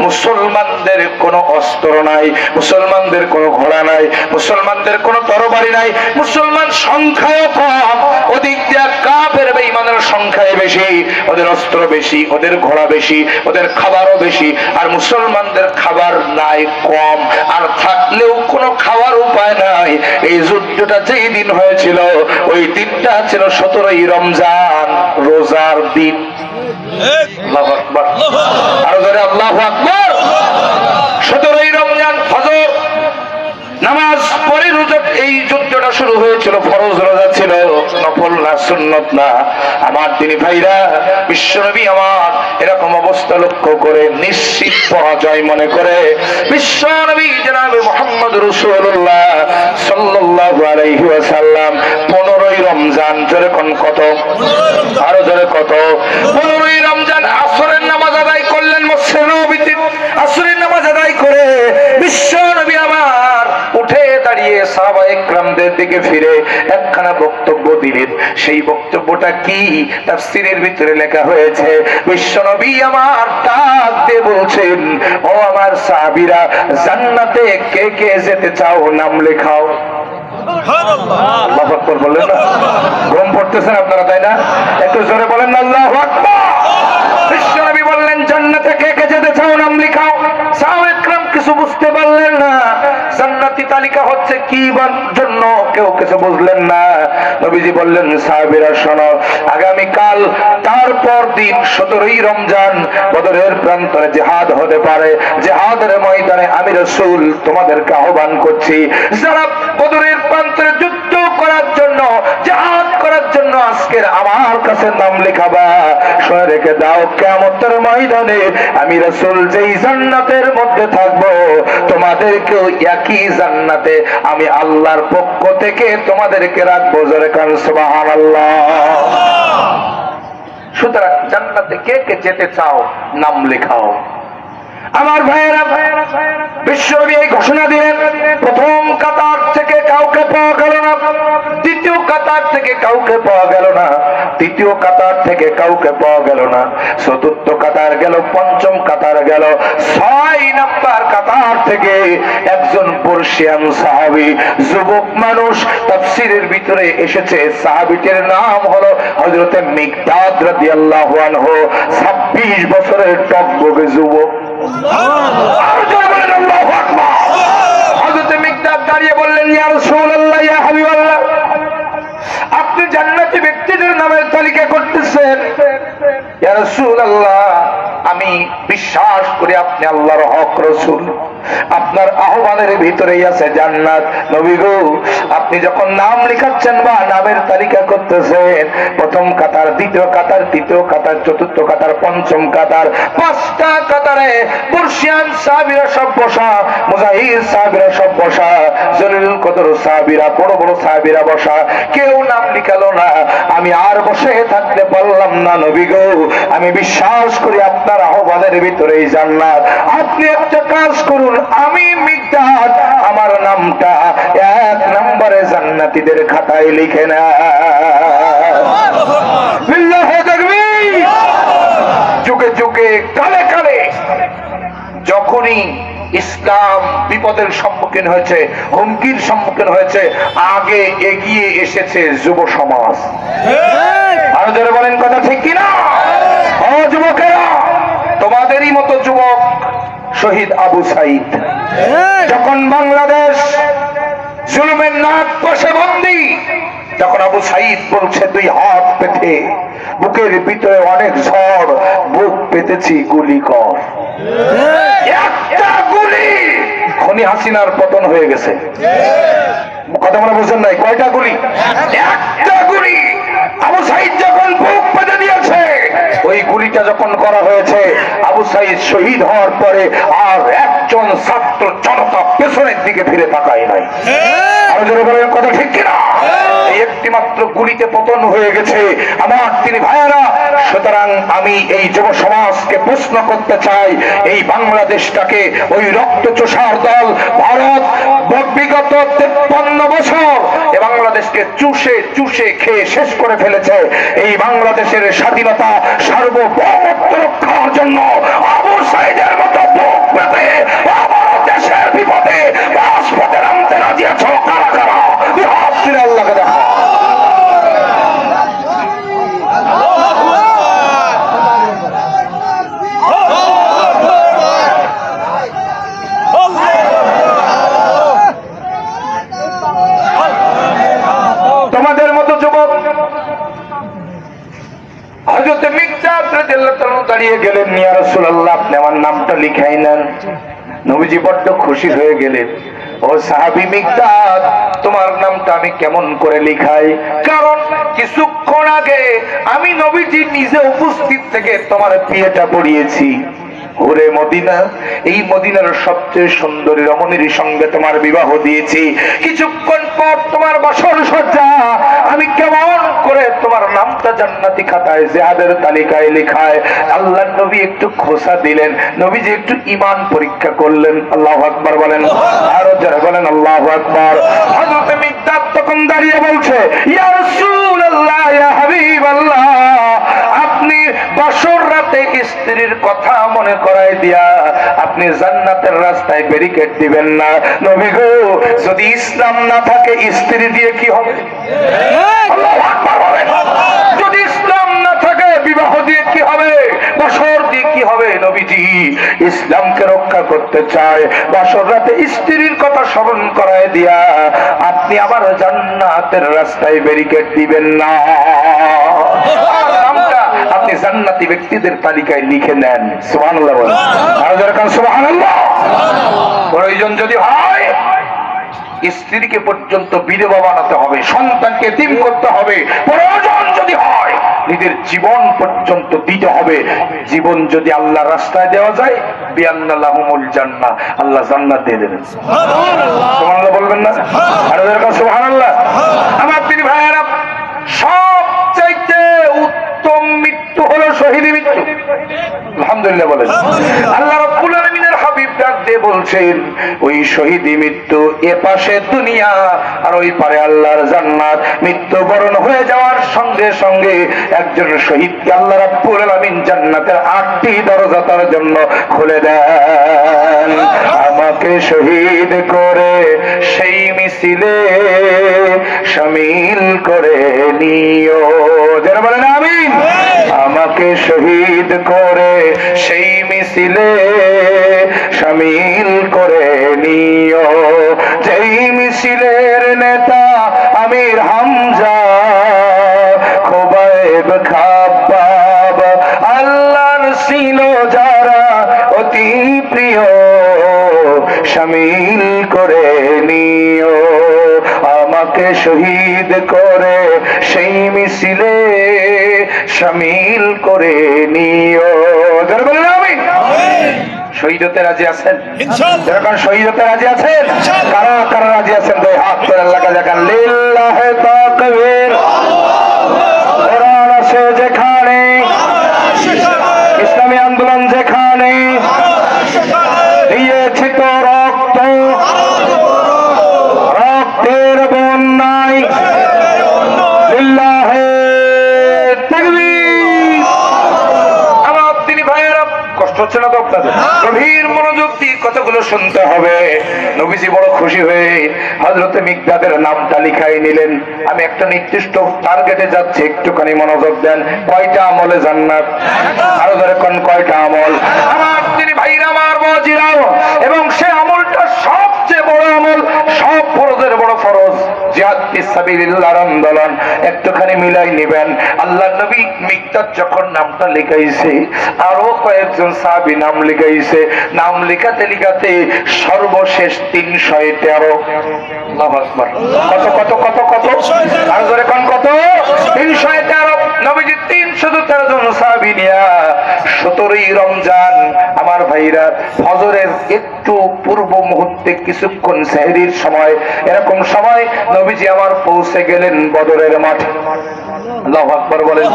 মুসলমানদের কোনো অস্ত্র নাই, মুসলমানদের কোনো ঘোড়া নাই, মুসলমানদের কোনো তরবারি নাই, মুসলমান সংখ্যাও কম, ওদিক দিয়ে কাফের বেঈমানের সংখ্যায় বেশি, ওদের অস্ত্র বেশি, ওদের ঘোড়া বেশি, ওদের খাবারও বেশি, আর মুসলমানদের খাবার নাই, কম, আর থাকলেও কোনো খাওয়ার উপায় নাই। এই যুদ্ধটা যেই দিন হয়েছিল ওই দিনটা ছিল 17ই রমজান, রোজার দিন। আল্লাহু আকবার, আরো জোরে আল্লাহু আকবার। 17ই রমজান ফজর নামাজ পড়ে রোজা, এই যুদ্ধটা শুরু হয়েছিল। ফরজ রোজা ছিল, নফল না, সুন্নত না। আমার দিনী ভাইরা, বিশ্বনবী আমার এরকম অবস্থা লক্ষ্য করে নিশ্চিত পরাজয় মনে করে বিশ্বনবী জনাবে মুহাম্মদ রাসূলুল্লাহ সাল্লাল্লাহু আলাইহি ওয়াসাল্লাম 15ই রমজান, জোরে কোন কত, আরো জোরে কত, 15ই রমজান আসরের নামাজ আদায় করলেন মসজিদে নববীতে। আসরের নামাজ আদায় করে বিশ্বনবী আমার উঠে দাঁড়িয়ে সাহাবায়ে কেরামদের দিকে ফিরে একখানা বক্তব্য দিলেন। সেই বক্তব্যটা কি? তাফসীরের ভিতরে লেখা হয়েছে, বিশ্বনবী আমার ডাক দিয়ে বলছেন, ও আমার সাহাবীরা, জান্নাতে কে কে যেতে চাও নাম লেখাও। আল্লাহু আকবার বললেন না? গরম পড়তেছেন আপনারা, তাই না? একটু জোরে বলেন না আল্লাহু আকবার। বিশ্বনবী বললেন, জান্নাতে কে কে যেতে চাও নাম লেখাও। সাহাবায়ে কেরাম কিছু বুঝতে পারলেন না, জান্নাতি তালিকা হচ্ছে কি জন্য, কেউ কিছু বুঝলেন না। নবীজি বললেন, সাহাবীরা শোনো, আগামী কাল তারপর দিন 17ই রমজান বদরের প্রান্তরে জিহাদ হতে পারে। জিহাদের ময়দানে আমি রাসূল তোমাদেরকে আহ্বান করছি, যারা বদরের প্রান্তরে যুদ্ধ করার জন্য, জিহাদ করার জন্য আজকের আমার কাছে নাম লেখাবা, শুনে রেখে দাও, কিয়ামতের ময়দানে আমি রাসূল যেই জান্নাতের মধ্যে থাকবো, তোমাদেরকেও একই জান্নাতে আমি আল্লাহর পক্ষ থেকে তোমাদেরকে রাখবো। জোরে কান সুবহানাল্লাহ। সুতরাং জান্নাতে কে কে যেতে চাও নাম লেখাও। আমার ভাইয়েরা, বিশ্বনবী এই ঘোষণা দিলেন, প্রথম কাতার থেকে কাউকে পাওয়া গেল না, দ্বিতীয় কাতার থেকে কাউকে পাওয়া গেল না, তৃতীয় কাতার থেকে কাউকে পাওয়া গেল না, চতুর্থ কাতার গেল, পঞ্চম কাতার গেল, 6 নাম্বার কাতার থেকে একজন পার্সিয়ান সাহাবী, যুবক মানুষ, তাফসীরের ভিতরে এসেছে সাহাবীটির নাম হলো হযরতে মিকদাদ রাদিয়াল্লাহু আনহু। 26 বছরের টকবগে যুবক। হযরতে মিকদাদ দাঁড়িয়ে বললেন, ইয়া রাসূলুল্লাহ, ইয়া হাবিবাল্লাহ, আপনি জান্নাতি ব্যক্তিদের নামের তালিকা করতেছেন। ইয়া রাসূলুল্লাহ, আমি বিশ্বাস করি আপনি আল্লাহর হক রাসূল, আপনার আহ্বানের ভিতরেই আছে জান্নাত। নবী গো, আপনি যখন নাম লেখাচ্ছেন বা নামের তালিকা করতেছেন, প্রথম কাতার, দ্বিতীয় কাতার, তৃতীয় কাতার, চতুর্থ কাতার, পঞ্চম কাতার, 5টা কাতারে পার্সিয়ান সাহাবীরা সব বসা, মুজাহিদ সাহাবীরা সব বসা, জলিলুল কদর সাহাবীরা, বড় বড় সাহাবীরা বসা, কেউ নাম লিখালো না। আমি আর বসে থাকতে পারলাম না। নবী গো, আমি বিশ্বাস করি আপনার আহ্বানের ভিতরেই জান্নাত। আপনি একটা কাজ করুন, আমি মিকদাদ আমার নামটা 1 নম্বরে জান্নাতীদের খাতায় লিখে না। বিল্লাহি তাকবীর। যুগে যুগে, কালে কালে যখনই ইসলাম বিপদের সম্মুখীন হয়েছে, হুমকির সম্মুখীন হয়েছে, আগে এগিয়ে এসেছে যুব সমাজ। আরো যারা বলেন কথা ঠিক কিনা? ও যুবকেরা, তোমাদেরই মতো যুবক শহীদ আবু সাঈদ যখন বাংলাদেশ জুলুমের নাক কষে বন্দী, তখন আবু সাঈদ বলছে, 2 হাত পেতে, বুকের ভিতরে অনেক ঝড়, বুক পেতেছি গুলি কর। একটা গুলি, খনি হাসিনার পতন হয়ে গেছে। কথা মনে বুঝেন নাই? কয়টা গুলি? একটা গুলি। আবু সাঈদ যখন বুক পেতে দিয়েছে, ওই গুলিটা যখন করা হয়েছে, আবু সাঈদ শহীদ হওয়ার পরে আর একজন ছাত্র জনতা পেছনের দিকে ফিরে তাকায় নাই। আরো জোরে বলেন কথা ঠিক কিনা? একটি মাত্র গুলিতে পতন হয়ে গেছে আমার তিনি ভাইয়েরা। সুতরাং আমি এই যুব সমাজকে প্রশ্ন করতে চাই, এই বাংলাদেশটাকে ওই রক্তচোষার দল ভারত বিগত 53 বছর এ বাংলাদেশকে চুষে চুষে খেয়ে শেষ করে ফেলেছে। এই বাংলাদেশের স্বাধীনতা সার্বভৌমত্ব রক্ষার জন্য আবু সাইদের মতো বুক পেতে আবার দেশের বিপদে রাজপথে নামতে রাজি আছো কারা কারা? আল্লাহকে দেখো। তোমাদের মতো যুবক হযরত মিকদাদ রাদিয়াল্লাহু তাআলা দাঁড়িয়ে গেলেন, ইয়া রাসূলুল্লাহ আপনি আমার নামটা লিখাই নেন। নবীজি বড্ড খুশি হয়ে গেলেন। ও সাহাবী মিকদাদ, তোমার নামটা আমি কেমন করে লিখাই? কারণ কিছুক্ষণ আগে আমি নবীজি নিজে উপস্থিত থেকে তোমার বিয়েটা পড়িয়েছি। ওরে মদিনা, এই মদিনার সবচেয়ে সুন্দরী রমণীর সঙ্গে তোমার বিবাহ দিয়েছি। কিছুক্ষণ পর তোমার বাসর সজ্জা, আমি কেমন করে তোমার নামটা জান্নাতি খাতায় জিহাদের তালিকায় লিখায়? আল্লাহর নবী একটু খোসা দিলেন, নবীজি একটু ঈমান পরীক্ষা করলেন। আল্লাহু আকবার বলেন, আর যারা বলেন আল্লাহু আকবার। হযরত মিকদাদ তখন দাঁড়িয়ে বলছে, ইয়া রাসূলুল্লাহ, ইয়া হাবিবাল্লাহ, আপনি বাসর রাতে স্ত্রীর কথা মনে করায় দিয়া আপনি জান্নাতের রাস্তায় ব্যারিকেড দিবেন না। নবী গো, যদি ইসলাম না থাকে স্ত্রী দিয়ে কি হবে? আল্লাহু আকবার বলেন। যদি ইসলাম না থাকে বিবাহ দিয়ে কি হবে? বাসর দিয়ে কি হবে? নবীজি ইসলামকে রক্ষা করতে চায়, বাসর রাতে স্ত্রীর কথা স্মরণ করায় দিয়া আপনি আবার জান্নাতের রাস্তায় ব্যারিকেড দিবেন না। আপনি জান্নাতি ব্যক্তিদের তালিকায় লিখে নেন। সুবহানাল্লাহ বলেন, আর যারা কান সুবহানাল্লাহ। প্রয়োজন যদি হয় স্ত্রীকে পর্যন্ত বিধবা বানাতে হবে, সন্তানকে এতিম করতে হবে, প্রয়োজন যদি হয় নিজের জীবন পর্যন্ত দিতে হবে। জীবন যদি আল্লাহর রাস্তায় দেওয়া যায়, বিআন্না লাহুমুল জান্নাহ, আল্লাহ জান্নাত দিয়ে দেবেন। সুবহানাল্লাহ বলবেন না? আর যারা কান সুবহানাল্লাহ। আমার তিনি ভাইয়েরা, সবচাইতে উত্তম মৃত্যু হলো শহীদ মৃত্যু। আলহামদুলিল্লাহ বলেন। আল্লাহ রাব্বুল আলামিনের হাবিব ডাক দিয়ে বলছেন, ওই শহীদ মৃত্যু এ পাশে দুনিয়া আর ওই পারে আল্লাহর জান্নাত। মৃত্যুবরণ হয়ে যাওয়ার সঙ্গে সঙ্গে একজন শহীদকে আল্লাহ রাব্বুল আলামিন জান্নাতের 8টি দরজা তার জন্য খুলে দেন। আমাকে শহীদ করে সেই মিছিলে শামিল করে নিও। যারা বলেন আমিন। আমাকে শহীদ করে সেই মিছিলে শামিল করে নিও, যেই মিছিলের নেতা আমির হামজা, খুবাইব খাব্বাব, আল্লাহর ছিল যারা অতি প্রিয়, শামিল করে নিও। আমাকে শহীদ করে সেই মিছিলে শামিল করে নিও। যারা বলেন আমিন। শহীদ হতে রাজি আছেন? ইনশাআল্লাহ। শহীদ হতে রাজি আছেন? কারা কারা রাজি আছেন? দুই হাত করে আল্লাহকে দেখান। লিল্লাহি তাকবীর। কোরআন আছে যেখানে, ইসলামী আন্দোলন যেখানে, দিয়েছি তো রক্ত, রক্তের বন্যায়, লিল্লাহি তাকবীর। আমার তিনি ভাইয়েরা, কষ্ট হচ্ছে না তো আপনাদের? গভীর মনোযোগ দিয়ে কথাগুলো শুনতে হবে। নবীজি বড় খুশি হয়ে হযরত মিকদাদের নামটা লিখাই নিলেন। আমি একটা নির্দিষ্ট টার্গেটে যাচ্ছি, একটুখানি মনোযোগ দেন। কয়টা আমলে জান্নাত? আরো ধরে কোন কয়টা আমল? আমার তিনি ভাইরা, আমার বাজিরাও, এবং সে আমলটা সবচেয়ে বড় আমল, সব ফরজের বড় ফরজ, জিহাদ ফিসাবিলিল্লাহর আন্দোলন। একটুখানি মিলাই নেবেন। আল্লাহর নবী মিকদাদ যখন নামটা লিখাইছে, আরো কয়েকজন সাহাবী নাম লিখাইছে। নাম লিখাতে লিখাতে সর্বশেষ 313। আল্লাহু আকবার। কত কত কত কত? আর জোরে কোন কত? 313। নবীজি 313 জন সাহাবী নিয়া 17ই রমজান আমার ভাইরা ফজরের একটু পূর্ব মুহূর্তে কিছুক্ষণ সেহরির সময় এরকম সময় নবীজি আমার পৌঁছে গেলেন বদরের মাঠে। আল্লাহু আকবার বলেন।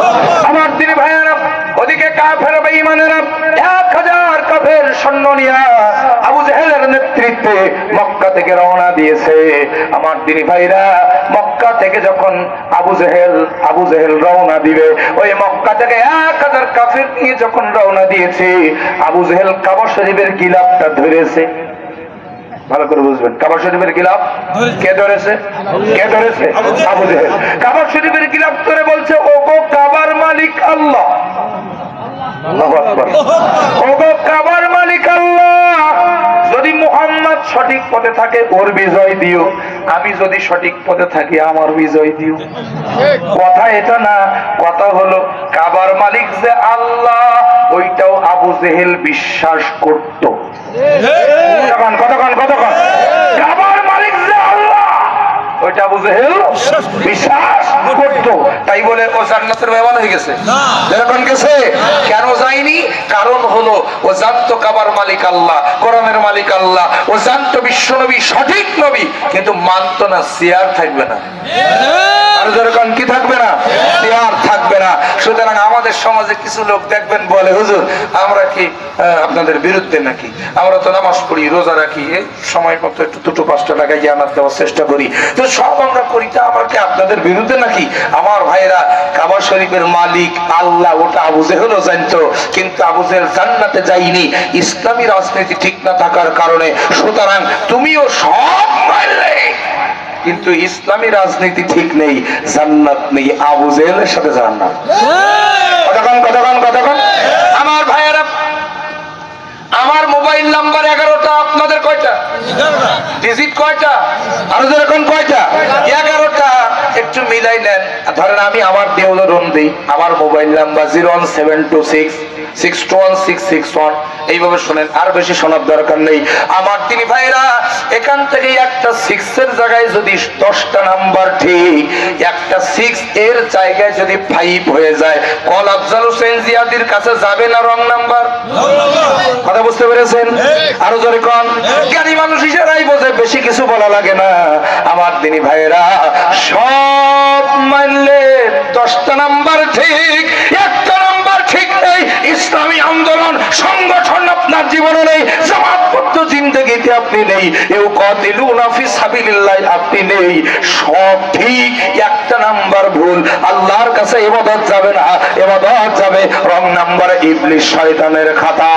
আমার দিনী ভাইরা ওদিকে কাফের বেঈমানেরা 1000 কাফের সৈন্য নিয়ে আবু জেহেলের নেতৃত্বে মক্কা থেকে রওনা দিয়েছে। আমার দিনী ভাইরা মক্কা থেকে যখন আবু জেহেল রওনা দিবে, ওই মক্কা থেকে 1000 কাফের নিয়ে যখন রওনা দিয়েছে, আবু জেহেল কাবা শরীফের গিলাফটা ধরেছে। ভালো করে বুঝবেন, কাবা শরীফের গিলাফ কে ধরেছে? কে ধরেছে? আবু জেহেল। কাবা শরীফের গিলাফ ধরে বলছে, ওগো কাবার মালিক আল্লাহ, আল্লাহু আকবার, ওগো কাবার মালিক আল্লাহ, যদি মুহাম্মদ সঠিক পথে থাকে ওর বিজয় দিও, আমি যদি সঠিক পথে থাকি আমার বিজয় দিও। কথা এটা না, কথা হলো কাবার মালিক যে আল্লাহ ওইটাও আবু জেহেল বিশ্বাস করত। কতক্ষণ কাবার মালিক যে আল্লাহ ওইটা আবু জেহেল বিশ্বাস করত। তাই বলে ও জান্নাতের মেহমান হয়ে গেছে? যখন গেছে কেন যায়নি? কারণ হলো ও জানতো কাবার মালিক আল্লাহ, কোরআনের মালিক আল্লাহ, ও জানতো বিশ্বনবী সঠিক নবী, কিন্তু মানতো না চেয়ার থাকবে না। আর যখন কি থাকবে না? চেয়ার থাকবে না। সুতরাং আমাদের সমাজে কিছু লোক দেখবেন বলে, হুজুর আমরা কি আপনাদের বিরুদ্ধে নাকি? আমরা তো নামাজ পড়ি, রোজা রাখি, সময় মতো একটু 2-5 টাকা জান্নাত দেওয়ার চেষ্টা করি, তো সব আমরা করি, তা আমরা কি আপনাদের বিরুদ্ধে নাকি? আমার ভাইরা, কাবা শরীফের মালিক আল্লাহ ওটা আবু জেহেলও জানতো, কিন্তু আবু জেহেল জান্নাতে যায়নি ইসলামী রাজনীতি ঠিক না থাকার কারণে। সুতরাং তুমিও সব মানলে কিন্তু ইসলামী রাজনীতি ঠিক নেই, জান্নাত নেই, আবু জেহেলের সাথে জান্নাত। কতক্ষণ আমার ভাইয়েরা, আমার মোবাইল নাম্বার 11টা, আপনাদের কয়টা? ডিজিট কয়টা? আরো যেরকম কয়টা? 11টা। একটু মিলাই নেন। ধরেন আমি আমার দিয়ে উদাহরণ দিই, আমার মোবাইল নাম্বার 01726621661। এইভাবে শোনেন, আর বেশি শোনার দরকার নেই। আমার তিনি ভাইরা, এখান থেকে একটা 6 এর জায়গায় যদি 10টা নাম্বার ঠিক, একটা 6 এর জায়গায় যদি 5 হয়ে যায়, কল আফজাল হোসেন জিয়াদির কাছে যাবে না রং নাম্বার? কথা বুঝতে পেরেছেন? আরো জোরে কোন। জ্ঞানী মানুষ ইশারাই বোঝে, বেশি কিছু বলা লাগে না। আমার দিনী ভাইরা, সব মানলে 10টা নাম্বার ঠিক, একটা নাম্বার ঠিক নেই। ইসলামী আন্দোলন সংগঠন আপনার জীবনে নেই, জামাতবদ্ধ জিন্দেগিতে আপনি নেই, ইউকাতিলুনা ফি সাবিলিল্লাহ আপনি নেই। সব ঠিক, একটা নাম্বার ভুল। আল্লাহর কাছে ইবাদত যাবে না, ইবাদত যাবে রং নাম্বার ইবলিস শয়তানের খাতা।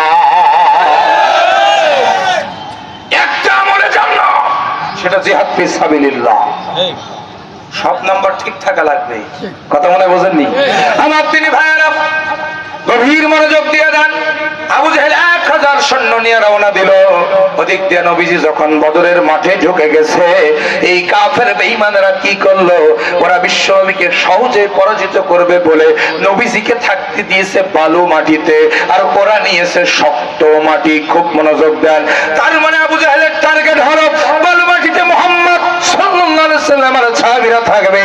একটা আমলে জান্নাত, সেটা জিহাদ ফি সাবিলিল্লাহ। সব নাম্বার ঠিক থাকা লাগবে। কথা মনে বোঝেননি? আমার তিনি ভাইয়েরা গভীর মনোযোগ দিয়ে দেন। আবু জেহেল 1000 সৈন্য নিয়ে রওনা দিল। ওদিক দিয়ে নবীজি যখন বদরের মাঠে ঢুকে গেছে, এই কাফের বেঈমানেরা কি করলো? ওরা বিশ্বনবীকে সহজে পরাজিত করবে বলে নবীজিকে থাকতে দিয়েছে বালু মাটিতে, আর ওরা নিয়েছে শক্ত মাটি। খুব মনোযোগ দেন। তার মানে আবু জেহেলের টার্গেট হলো বালু মাটিতে মুহাম্মদ সাল্লাল্লাহু আলাইহি সাল্লামের সাহাবীরা থাকবে।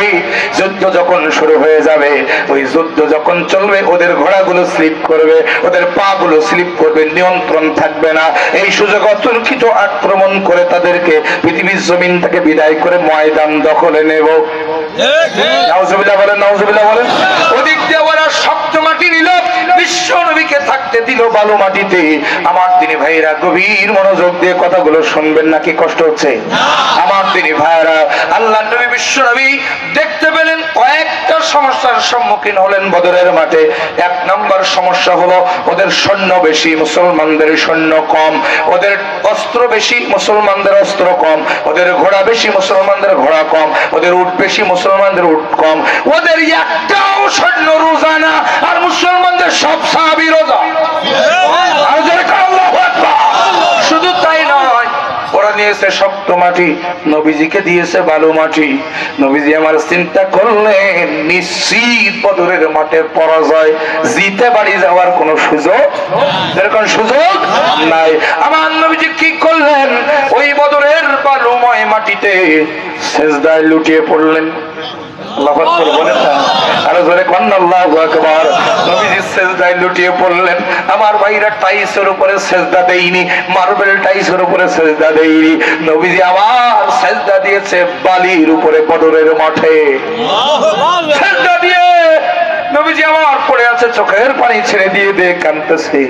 যুদ্ধ যখন শুরু হয়ে যাবে, ওই যুদ্ধ যখন চলবে, ওদের ঘোড়াগুলো স্লিপ করবে, ওদের পা গুলো স্লিপ করবে, নিয়ন্ত্রণ থাকবে না। এই সুযোগ অতর্কিত আক্রমণ করে তাদেরকে পৃথিবীর জমিন থেকে বিদায় করে ময়দান দখলে নেব। নাউজুবিল্লাহ বলেন, নাউজুবিল্লাহ বলেন। ওদিক দিয়ে ওরা শক্ত মাটি নিল, বিশ্ব নবীকে থাকতে দিল বালু মাটিতে। আমার দিনী ভাইরা গভীর মনোযোগ দিয়ে কথাগুলো শুনবেন, নাকি কষ্ট হচ্ছে? আমার দিনী ভাইরা, আল্লাহ নবী বিশ্ব নবী দেখতে পেলেন কয়েকটা সমস্যার সম্মুখীন হলেন বদরের মাঠে। 1 নম্বর সমস্যা হলো ওদের সৈন্য বেশি, মুসলমানদের সৈন্য কম। ওদের অস্ত্র বেশি, মুসলমানদের অস্ত্র কম। ওদের ঘোড়া বেশি, মুসলমানদের ঘোড়া কম। ওদের উট বেশি, মুসলমানদের উট কম। ওদের একটাও সৈন্য রোজা না, আর মুসলমানদের সব সাহাবী রোজা। আর যারা আল্লাহু আকবার। শুধু তাই নয়, ওরা নিয়েছে শক্ত মাটি, নবীজিকে দিয়েছে বালু মাটি। নবীজি আমার চিন্তা করলেন নিশ্চিত বদরের মাঠে পরাজয়, জিতে বাড়ি যাওয়ার কোন সুযোগ, এরকম সুযোগ নাই। আমার নবীজি কি করলেন? ওই বদরের বালুময় মাটিতে সিজদায় লুটিয়ে পড়লেন। আল্লাহু আকবার বলেন। আর জোরে কন্না আল্লাহু আকবার। নবীজি সিজদায় লুটিয়ে পড়লেন। আমার ভাইরা টাইসের উপরে সিজদা দেয়নি, মার্বেল টাইসের উপরে সিজদা দেয়নি। নবীজি আমার সিজদা দিয়েছে বালির উপরে বদরের মাঠে। সিজদা দিয়ে নবীজি আমার পড়ে আছে, চোখের পানি ছেড়ে দিয়ে দিয়ে কাঁদতেছে।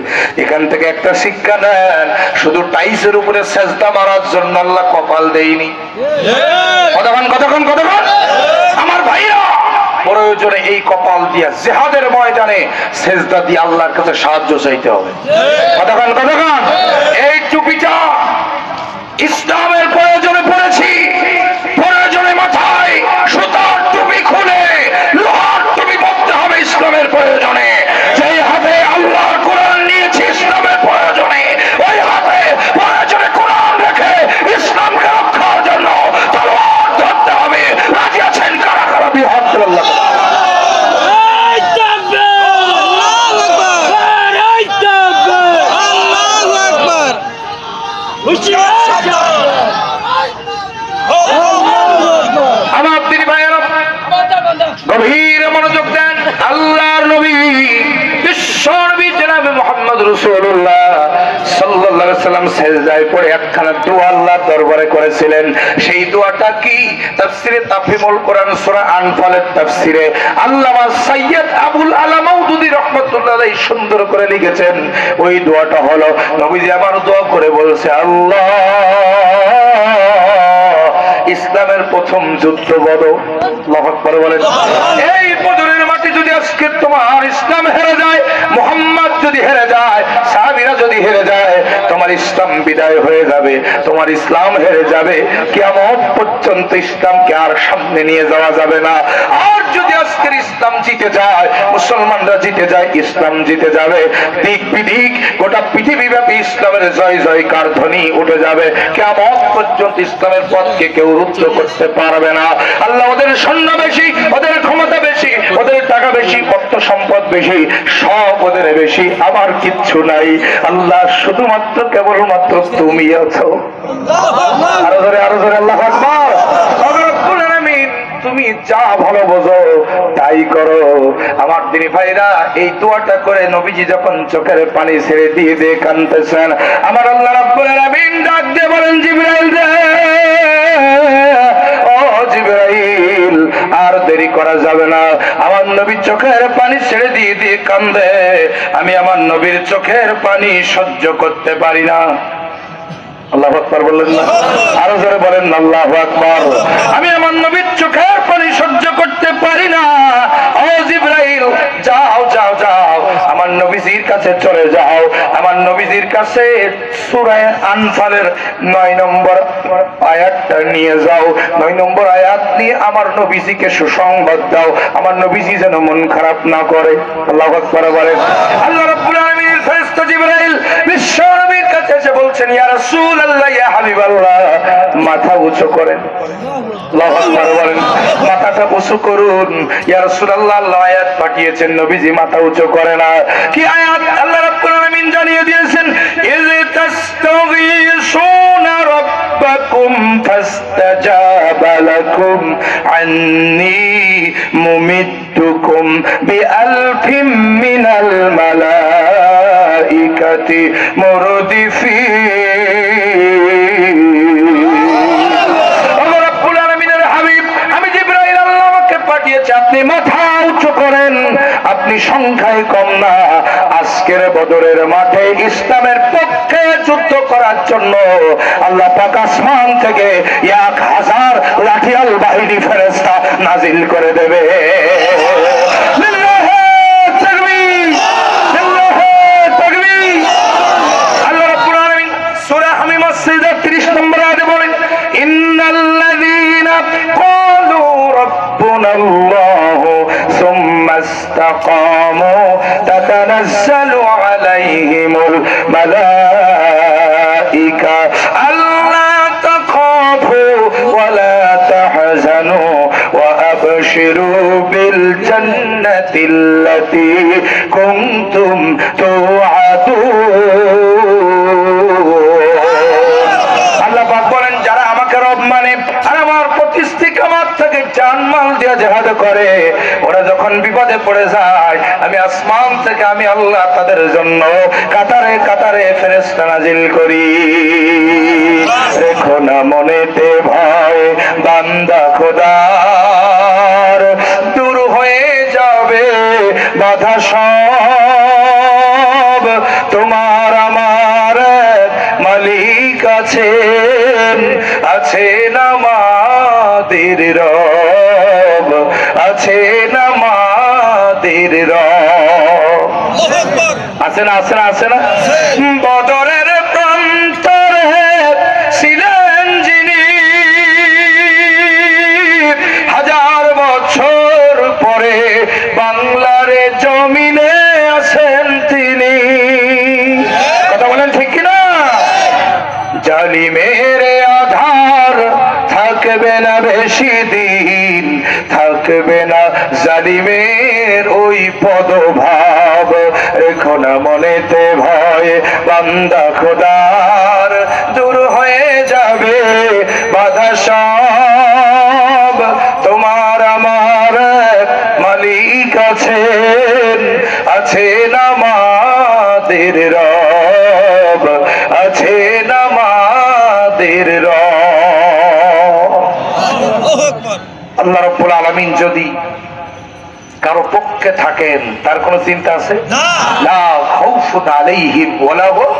এখান থেকে একটা শিক্ষা নেন, শুধু টাইসের উপরে সিজদা মারার জন্য আল্লাহ কপাল দেয়নি। কতক্ষণ আমার ভাইরা, প্রয়োজনে এই কপাল দিয়ে জিহাদের ময়দানে সিজদা দিয়ে আল্লাহর কাছে সাহায্য চাইতে হবে। কতক্ষণ এই টুপিটা ইসলামের প্রয়োজনে পড়েছি, প্রয়োজনে মাথায় সুতার টুপি খুলে লোহার টুপি পরতে হবে ইসলামের প্রয়োজনে। যেই হাতে আল্লাহর কোরআন নিয়েছি ইসলামের প্রয়োজনে, ওই হাতে প্রয়োজনে কোরআন রেখে ইসলামকে রক্ষার জন্য তলোয়ার ধরতে হবে। রাজি আছেন কারা কারা? বিহাদ্দাল্লাহ। আমার দিনী ভাইয়েরা গভীর মনোযোগ দেন। আল্লাহর নবী বিশ্ব নবী জনাবে মুহাম্মদ রাসূলুল্লাহ সাল্লাল্লাহু আলাইহি ওয়াসাল্লাম সিজদায় পড়ে একখানা দোয়া আল্লাহর দরবারে করেছিলেন। সেই দোয়াটা কি? তাফসিরে তাফহিমুল কোরআন সূরা আনফালের তাফসিরে আল্লামা সাইয়্যিদ আবুল আলা মাওদুদী রাহমাতুল্লাহ আলাইহি সুন্দর করে লিখেছেন। ওই দোয়াটা হলো, নবীজি আবার দোয়া করে বলছে, আল্লাহ ইসলামের প্রথম যুদ্ধ বদর। আল্লাহু আকবার বলেন। এই বদরের মাটি যদি আজকে তোমার ইসলাম হেরে যায়, মুহাম্মদ যদি হেরে যায়, সাহাবীরা যদি হেরে যায়, তোমার ইসলাম বিদায় হয়ে যাবে, তোমার ইসলাম হেরে যাবে। কিয়ামত পর্যন্ত ইসলামকে আর সামনে নিয়ে যাওয়া যাবে না। আর যদি আজকের ইসলাম জিতে যায়, মুসলমানরা জিতে যায়, ইসলাম জিতে যাবে, দিক বিদিক গোটা পৃথিবীব্যাপী ইসলামের জয় জয়কার ধ্বনি উঠে যাবে। কিয়ামত পর্যন্ত ইসলামের পথকে কেউ রুদ্ধ করতে পারবে না। আল্লাহ ওদের সৈন্য বেশি, ওদের ক্ষমতা বেশি, ওদের টাকা বেশি, অর্থ সম্পদ বেশি, সব ওদের বেশি, আমার কিচ্ছু নাই। আল্লাহ শুধুমাত্র কেবলমাত্র তুমি আছো। আরো জোরে আল্লাহু আকবার। রব্বুল আলামিন, তুমি যা ভালো বোঝো তাই করো। আমার দিনী ভাইরা, এই দোয়াটা করে নবীজি যখন চোখের পানি ছেড়ে দিয়ে দিয়ে কাঁদতেছেন, আমার আল্লাহ রাব্বুল আলামিন ডাক দিয়ে বলেন, জিবরাইল রে, ও জিবরাইল, আর দেরি করা যাবে না। আমার নবী চোখের পানি ছেড়ে দিয়ে দিয়ে কান্দে, আমি আমার নবীর চোখের পানি সহ্য করতে পারি না। আল্লাহু আকবার বললেন না? আরো জোরে বলেন আল্লাহু আকবার। আমি আমার নবীর চোখের পানি সহ্য করতে পারি না। ও জিবরাইল, যাও যাও যাও, আমার নবীজির কাছে চলে যাও। আমার নবীজির কাছে সূরা আনফালের 9 নম্বর আয়াতটা নিয়ে যাও। 9 নম্বর আয়াত নিয়ে আমার নবীজিকে সুসংবাদ দাও, আমার নবীজি যেন মন খারাপ না করে। আল্লাহু আকবার বলেন। আল্লাহ রাব্বুল আলামিনের ফেরেশতা জিবরাইল বিশ্ব নবীর কাছে এসে বলছেন, ইয়া রাসূলুল্লাহ, ইয়া হাবিবাল্লাহ, মাথা উঁচু করেন। আল্লাহু আকবার বলেন। মাথাটা উঁচু করুন। ইয়া রাসূলুল্লাহ, আল্লাহ আয়াত পাঠিয়েছেন, নবীজি মাথা উঁচু করে না। কি আয়াত? আল্লাহ রাব্বুল আলামিন জানিয়ে দিয়েছেন, ইয তাস্তাগীসুনা রাব্বাকুম ফাস্তাজাবা লাকুম আন্নী মুমিদ্দুকুম বিআলফিম মিনাল মালাইকাতি মুরদিফিন। আল্লাহ রাব্বুল আলামিনের হাবিব, আমি জিবরাইল, আল্লাহ আমাকে পাঠিয়েছে, আপনি মাথা উঁচু করেন। আপনি সংখ্যায় কম না। আজকের বদরের মাঠে ইসলামের পক্ষে যুদ্ধ করার জন্য আল্লাহ পাক আসমান থেকে 1000 লাঠিয়াল বাহিনী ফেরেশতা নাজিল করে দেবে। আল্লাহ রাব্বুল আলামিন সূরা হামিম 30 নম্বর আয়াতে বলেন, ইন্নাল্লাযীনা ক্বালু রাব্বুনাল্লাহু সুম্মা ইসতাকামু তাতানাজ্জালু আলাইহিমুল মালাইকা আল্লা তাখাফু ওয়া লা তাহজানু ওয়া আবশিরু বিল জান্নাতিল্লাতী কুনতুম তুআদুন। আল্লাহ পাক বলেন, যারা আমাকে রব মানে আর আমার প্রতিষ্ঠিত আমার থেকে জানমাল দিয়া জিহাদ করে, ওরা যখন বিপদে পড়ে যায় আমি আসমান থেকে আমি আল্লাহ তাদের জন্য কাতারে কাতারে ফেরেশতা নাজিল করি। রেখো না মনেতে ভয় বান্দা খোদার, দূর হয়ে যাবে বাধা সব, তোমার আমার মালিক আছেন, আছেন আমাদের রব, আছেন আমাদের রব। আছে না আছে না আছে না? বদরের প্রান্তরে ছিলেন যিনি, হাজার বছর পরে বাংলার জমিনে আছেন তিনি। কথা বলেন ঠিক কিনা? জালিমের আধার থাকবে না বেশি দিন, থাকবে না জালিমের ওই পদভাব। রেখো না মনেতে ভয় বান্দা খোদার, দূর হয়ে যাবে বাধা সব, তোমার আমার মালিক আছেন, আছেন আমাদের রব, আছেন আমাদের রব। আল্লাহ রাব্বুল আলামিন যদি কারো পক্ষে থাকেন তার কোন চিন্তা আছে না? খাউফুন আলাইহিম ওয়ালা হুম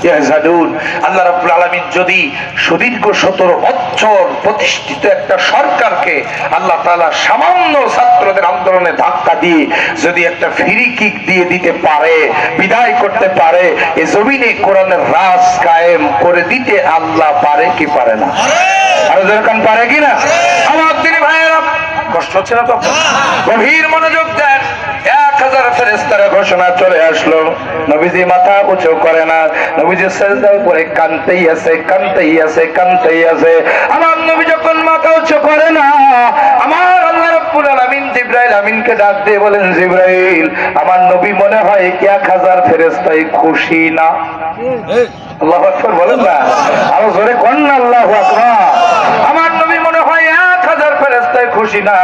ইয়াহজানুন। আল্লাহ রাব্বুল আলামিন যদি সুদীর্ঘ 17 বছর প্রতিষ্ঠিত একটা সরকারকে আল্লাহ তাআলা সামান্য ছাত্রদের আন্দোলনে ধাক্কা দিয়ে যদি একটা ফ্রি কিক দিয়ে দিতে পারে, বিদায় করতে পারে, এই জমিনে কোরআনের রাজ কায়েম করে দিতে আল্লাহ পারে কি পারে না? আর যখন পারে কিনা? আমার দিনী ভাইয়েরা, কষ্ট হচ্ছে না তো? গভীর মনোযোগ দেন। 1000 ফেরেশতার ঘোষণা চলে আসলো, নবীজি মাথা উঁচু করে না, নবীজি সিজদার উপরে কাঁদতেই আছে কাঁদতেই আছে কাঁদতেই আছে। আমার নবী যখন মাথা উঁচু করে না, আমার আল্লাহ রাব্বুল আলামিন জিবরাইল আমিনকে ডাক দিয়ে বলেন, জিবরাইল আমার নবী মনে হয় 1000 ফেরেশতাই খুশি না। আল্লাহু আকবার বলেন না, আরো জোরে কোন না আল্লাহু আকবার। আমার নবী মনে হয় 1000 ফেরেশতাই খুশি না।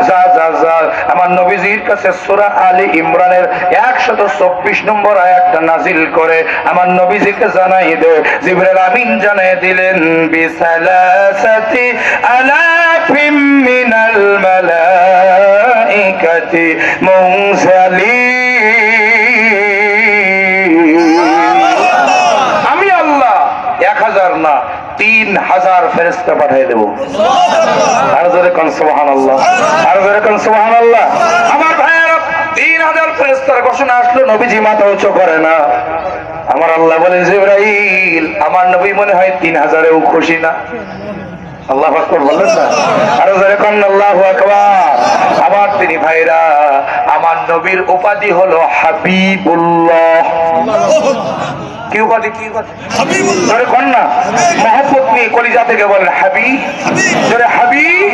যা যা যা আমার নবীজির কাছে সূরা আলী ইমরানের 124 নম্বর আয়াতটা নাজিল করে আমার নবীজিকে জানাই দে। জিবরাইল আমিন জানিয়ে দিলেন, বিসালাসাতি আলাফিম মিনাল মালাইকাতি মুনজালিন। আমি আল্লাহ 1000 না 3000 ফেরেশতা পাঠিয়ে দেব। আর জোরে কোন সুবহানাল্লাহ, আর জোরে কোন সুবহানাল্লাহ। আমার ভাইয়েরা, 3000 ফেরেশতার ঘোষণা আসলো, নবীজি মাথা উঁচু করে না। আমার আল্লাহ বলেন, জিবরাইল আমার নবী মনে হয় 3000এও খুশি না। আল্লাহু আকবার বলেন না, আর জোরে কোন আল্লাহু আকবার। আমার তিনি ভাইরা, আমার নবীর উপাধি হলো হাবিবুল্লাহ। কি উপাধি? কি উপাধি? হাবিবুল্লাহ। জোরে কোন না, মহব্বত নিয়ে কলিজা থেকে বলেন হাবিব, জোরে হাবিব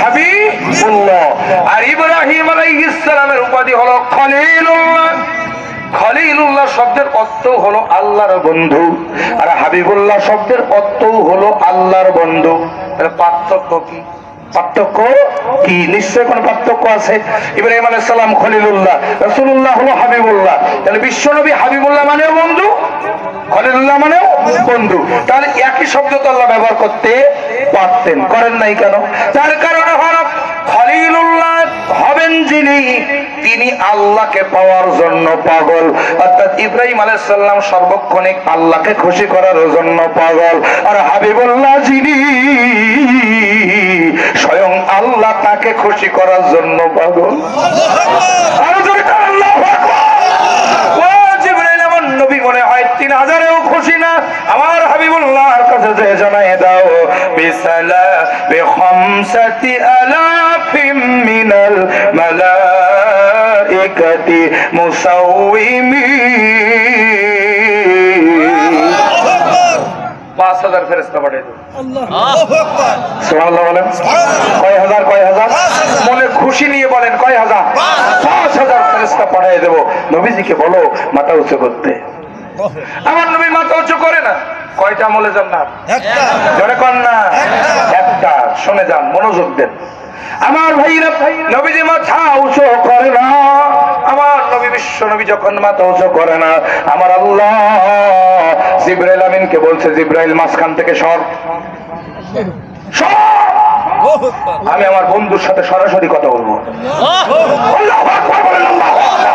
হাবিবুল্লাহ। আর ইব্রাহিম আলাইহিস সালামের উপাধি হলো খলিলুল্লাহ। খলিলুল্লাহ শব্দের অর্থ হলো আল্লাহর বন্ধু, আর হাবিবুল্লাহ শব্দের অর্থ হলো আল্লাহর বন্ধু। এর পার্থক্য কি? পার্থক্য কি? নিশ্চয় কোন পার্থক্য আছে। ইব্রাহিম আলাইহিস সালাম খলিলুল্লাহ, রাসূলুল্লাহ হলো হাবিবুল্লাহ। তাহলে বিশ্বনবী হাবিবুল্লাহ মানেও বন্ধু, খলিলুল্লাহ মানেও বন্ধু। তাহলে একই শব্দ তো আল্লাহ ব্যবহার করতে পারতেন, করেন নাই কেন? তার কারণে হলো খলিলুল্লাহ হবেন যিনি, তিনি আল্লাহকে পাওয়ার জন্য পাগল। অর্থাৎ ইব্রাহিম আলাইহিস সালাম সর্বক্ষণিক আল্লাহকে খুশি করার জন্য পাগল। আর হাবিবুল্লাহ যিনি, স্বয়ং আল্লাহ তাকে খুশি করার জন্য পাগল। আর যদি আল্লাহু আকবার। ও জিবরাইল, আমার নবী মনে হয় 3000এও খুশি না। আমার হাবিবুল্লাহর কাছে যে জানায় দাও, বিসালা বিখামসাতি আলাফিম মিনাল মালাইকাতি মুসাউইমিন। 5000 ফেরেশতা পাঠিয়ে দেব। সুবহানাল্লাহ বলেন। কয় হাজার? কয় হাজার? মনে খুশি নিয়ে বলেন কয় হাজার? 5000 ফেরেশতা পাঠিয়ে দেব। নবীজিকে বলো মাথা উঁচু করতে। আমার নবী মাথা উঁচু করে না। কয়টা আমলে জান্নাত? একটা। জোরে কোন না, একটা। শুনে যান, মনোযোগ দেন। আমার ভাইরা, নবীজি মাথা উঁচু করে না। আমার নবী বিশ্ব নবী যখন মাথা উঁচু করে না, আমার আল্লাহ জিবরাইল আমিনকে বলছে, জিবরাইল মাঝখান থেকে সর, আমি আমার বন্ধুর সাথে সরাসরি কথা বলবো। আল্লাহু আকবার বলেন, আল্লাহু আকবার,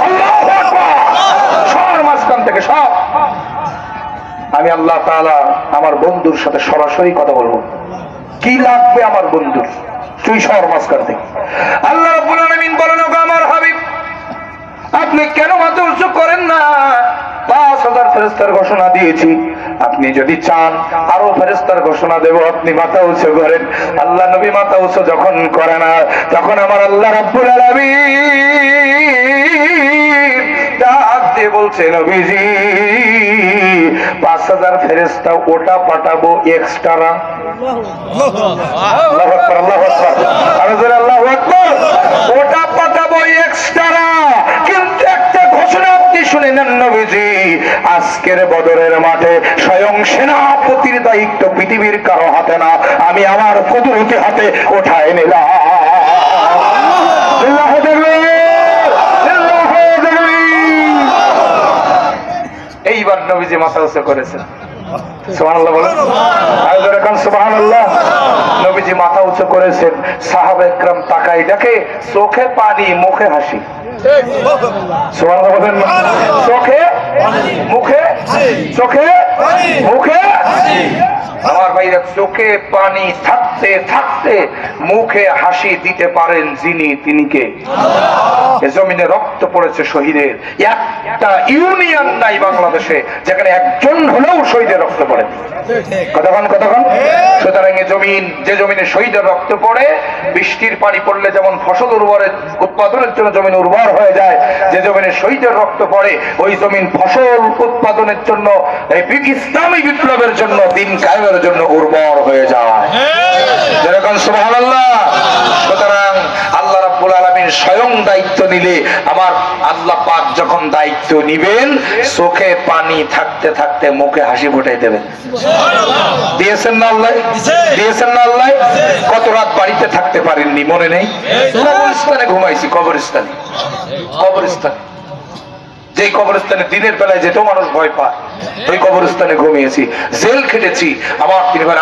আল্লাহু আকবার। সর মাঝখান থেকে সর, আমি আল্লাহ তাআলা আমার বন্ধুর সাথে সরাসরি কথা বলবো। কি লাগবে আমার বন্ধুর, তুই সর মাঝখান থেকে। আল্লাহ রাব্বুল আলামিন বলেন, ওগো আমার হাবিব, আপনি কেন মাথা উঁচু করেন না? 5000 ফেরেশতার ঘোষণা দিয়েছি, আপনি যদি চান আরো ফেরেশতার ঘোষণা দেব, আপনি মাথা উঁচু করেন। আল্লাহ নবী মাথা উঁচু যখন করে না, তখন আমার আল্লাহ রাব্বুল আলামিন ডাক দিয়ে বলছে, নবীজি 5000 ফেরেশতা ওটা পাঠাবো এক্সট্রা। আল্লাহু আকবার, আল্লাহু আকবার, আরো জোরে আল্লাহু আকবার। ওটা পাঠাবো এক্সট্রা, কিন্তু একটা ঘোষণা আপনি শুনে নেন নবীজি, আজকের বদরের মাঠে স্বয়ং সেনাপতির দায়িত্ব পৃথিবীর কারো হাতে না, আমি আমার কুদরতি হাতে উঠায় নিলাম। এইবার নবীজি মাথা উঁচু করেছেন। সুবহানাল্লাহ বলেন, আরেকবার এখন সুবহানাল্লাহ। নবীজি মাথা উঁচু করেছেন, সাহাবায়ে কেরাম তাকায় দেখে চোখে পানি, মুখে হাসি। সুবহানাল্লাহ বলেন, চোখে মুখে, চোখে মুখে। আমার ভাইরা, চোখে পানি থাকতে থাকতে মুখে হাসি দিতে পারেন যিনি, তিনি কে? এ জমিনে রক্ত পড়েছে শহীদের, একটা ইউনিয়ন নাই বাংলাদেশে যেখানে একজন হলেও শহীদের রক্ত পড়ে। কতক্ষণ কতক্ষণ। সুতরাং এ জমিন, যে জমিনে শহীদের রক্ত পড়ে, বৃষ্টির পানি পড়লে যেমন ফসল উৎপাদনের জন্য জমিন উর্বর হয়ে যায়, যে জমিনে শহীদের রক্ত পড়ে ওই জমিন ফসল উৎপাদনের জন্য, এই ইসলামী বিপ্লবের জন্য, দিন কায়েমের জন্য উর্বর হয়ে যায়। যেরকম সুবহানাল্লাহ। সুতরাং আল্লাহ রাব্বুল আলামিন স্বয়ং দায়িত্ব নিলে, আমার আল্লাহ পাক যখন দায়িত্ব নিবেন, চোখে পানি থাকতে থাকতে মুখে হাসি ফুটাই দেবেন। দিয়েছেন না আল্লাহ? দিয়েছেন না আল্লাহ? কত রাত বাড়িতে থাকতে পারেননি, মনে নেই? কবরস্থানে ঘুমাইছি, কবরস্থানে, কবরস্থানে, যে কবরস্থানে দিনের বেলায় যেতেও মানুষ ভয় পায়, ওই কবরস্থানে ঘুমিয়েছি। জেল খেটেছি,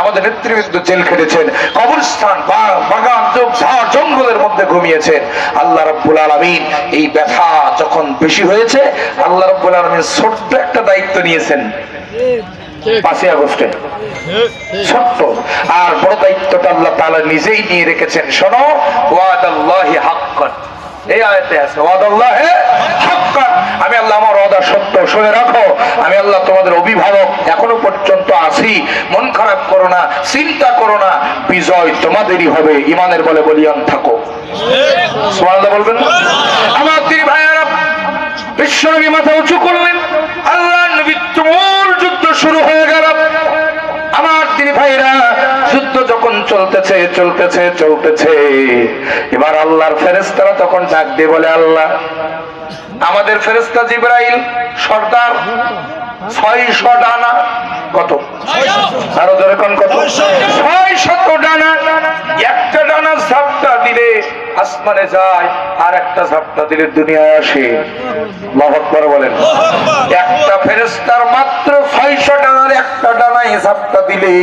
আমাদের নেতৃবৃন্দ জেল খেটেছেন, কবরস্থান, বাগান, ঝাড় জঙ্গলের মধ্যে ঘুমিয়েছেন। আল্লাহ রাব্বুল আলামিন এই ব্যথা যখন বেশি হয়েছে, আল্লাহ রাব্বুল আলামিন ছোট্ট একটা দায়িত্ব নিয়েছেন 5ই আগস্টে, ছোট্ট। আর বড় দায়িত্বটা আল্লাহ তাআলা নিজেই নিয়ে রেখেছেন। শোনো, ওয়াদাল্লাহি হাক্কান, এই আয়াতে আছে, ওয়াদাল্লাহি হাক্কান, আমি আল্লাহ আমার ওয়াদা সত্য, শুনে রাখো, আমি আল্লাহ তোমাদের অভিভাবক, এখনো পর্যন্ত আছি, মন খারাপ করো না, চিন্তা করো না, বিজয় তোমাদেরই হবে, ঈমানের বলে বলিয়ান থাকো। সুবহানাল্লাহ বলবেন না? আমার তিন ভাইয়েরা, বিশ্বনবী মাথা উঁচু করলেন, আল্লাহর নবী তুমুল যুদ্ধ শুরু হয়ে গেল। আমার তিনি ভাইরা, যুদ্ধ যখন চলতেছে চলতেছে চলতেছে, এবার আল্লাহর ফেরেশতারা তখন ডাক দিয়ে বলে, আল্লাহ, আমাদের ফেরেশতা জিবরাইল সর্দার 600 ডানা। কত? আরো জোরে কোন কত? 600 ডানা। একটা ডানা ঝাপটা দিলে আসমানে যায়, আর একটা ঝাপটা দিলে দুনিয়ায় আসে। আল্লাহু আকবার বলেন। একটা ফেরেশতার মাত্র 600 ডানার একটা ডানায় ঝাপটা দিলে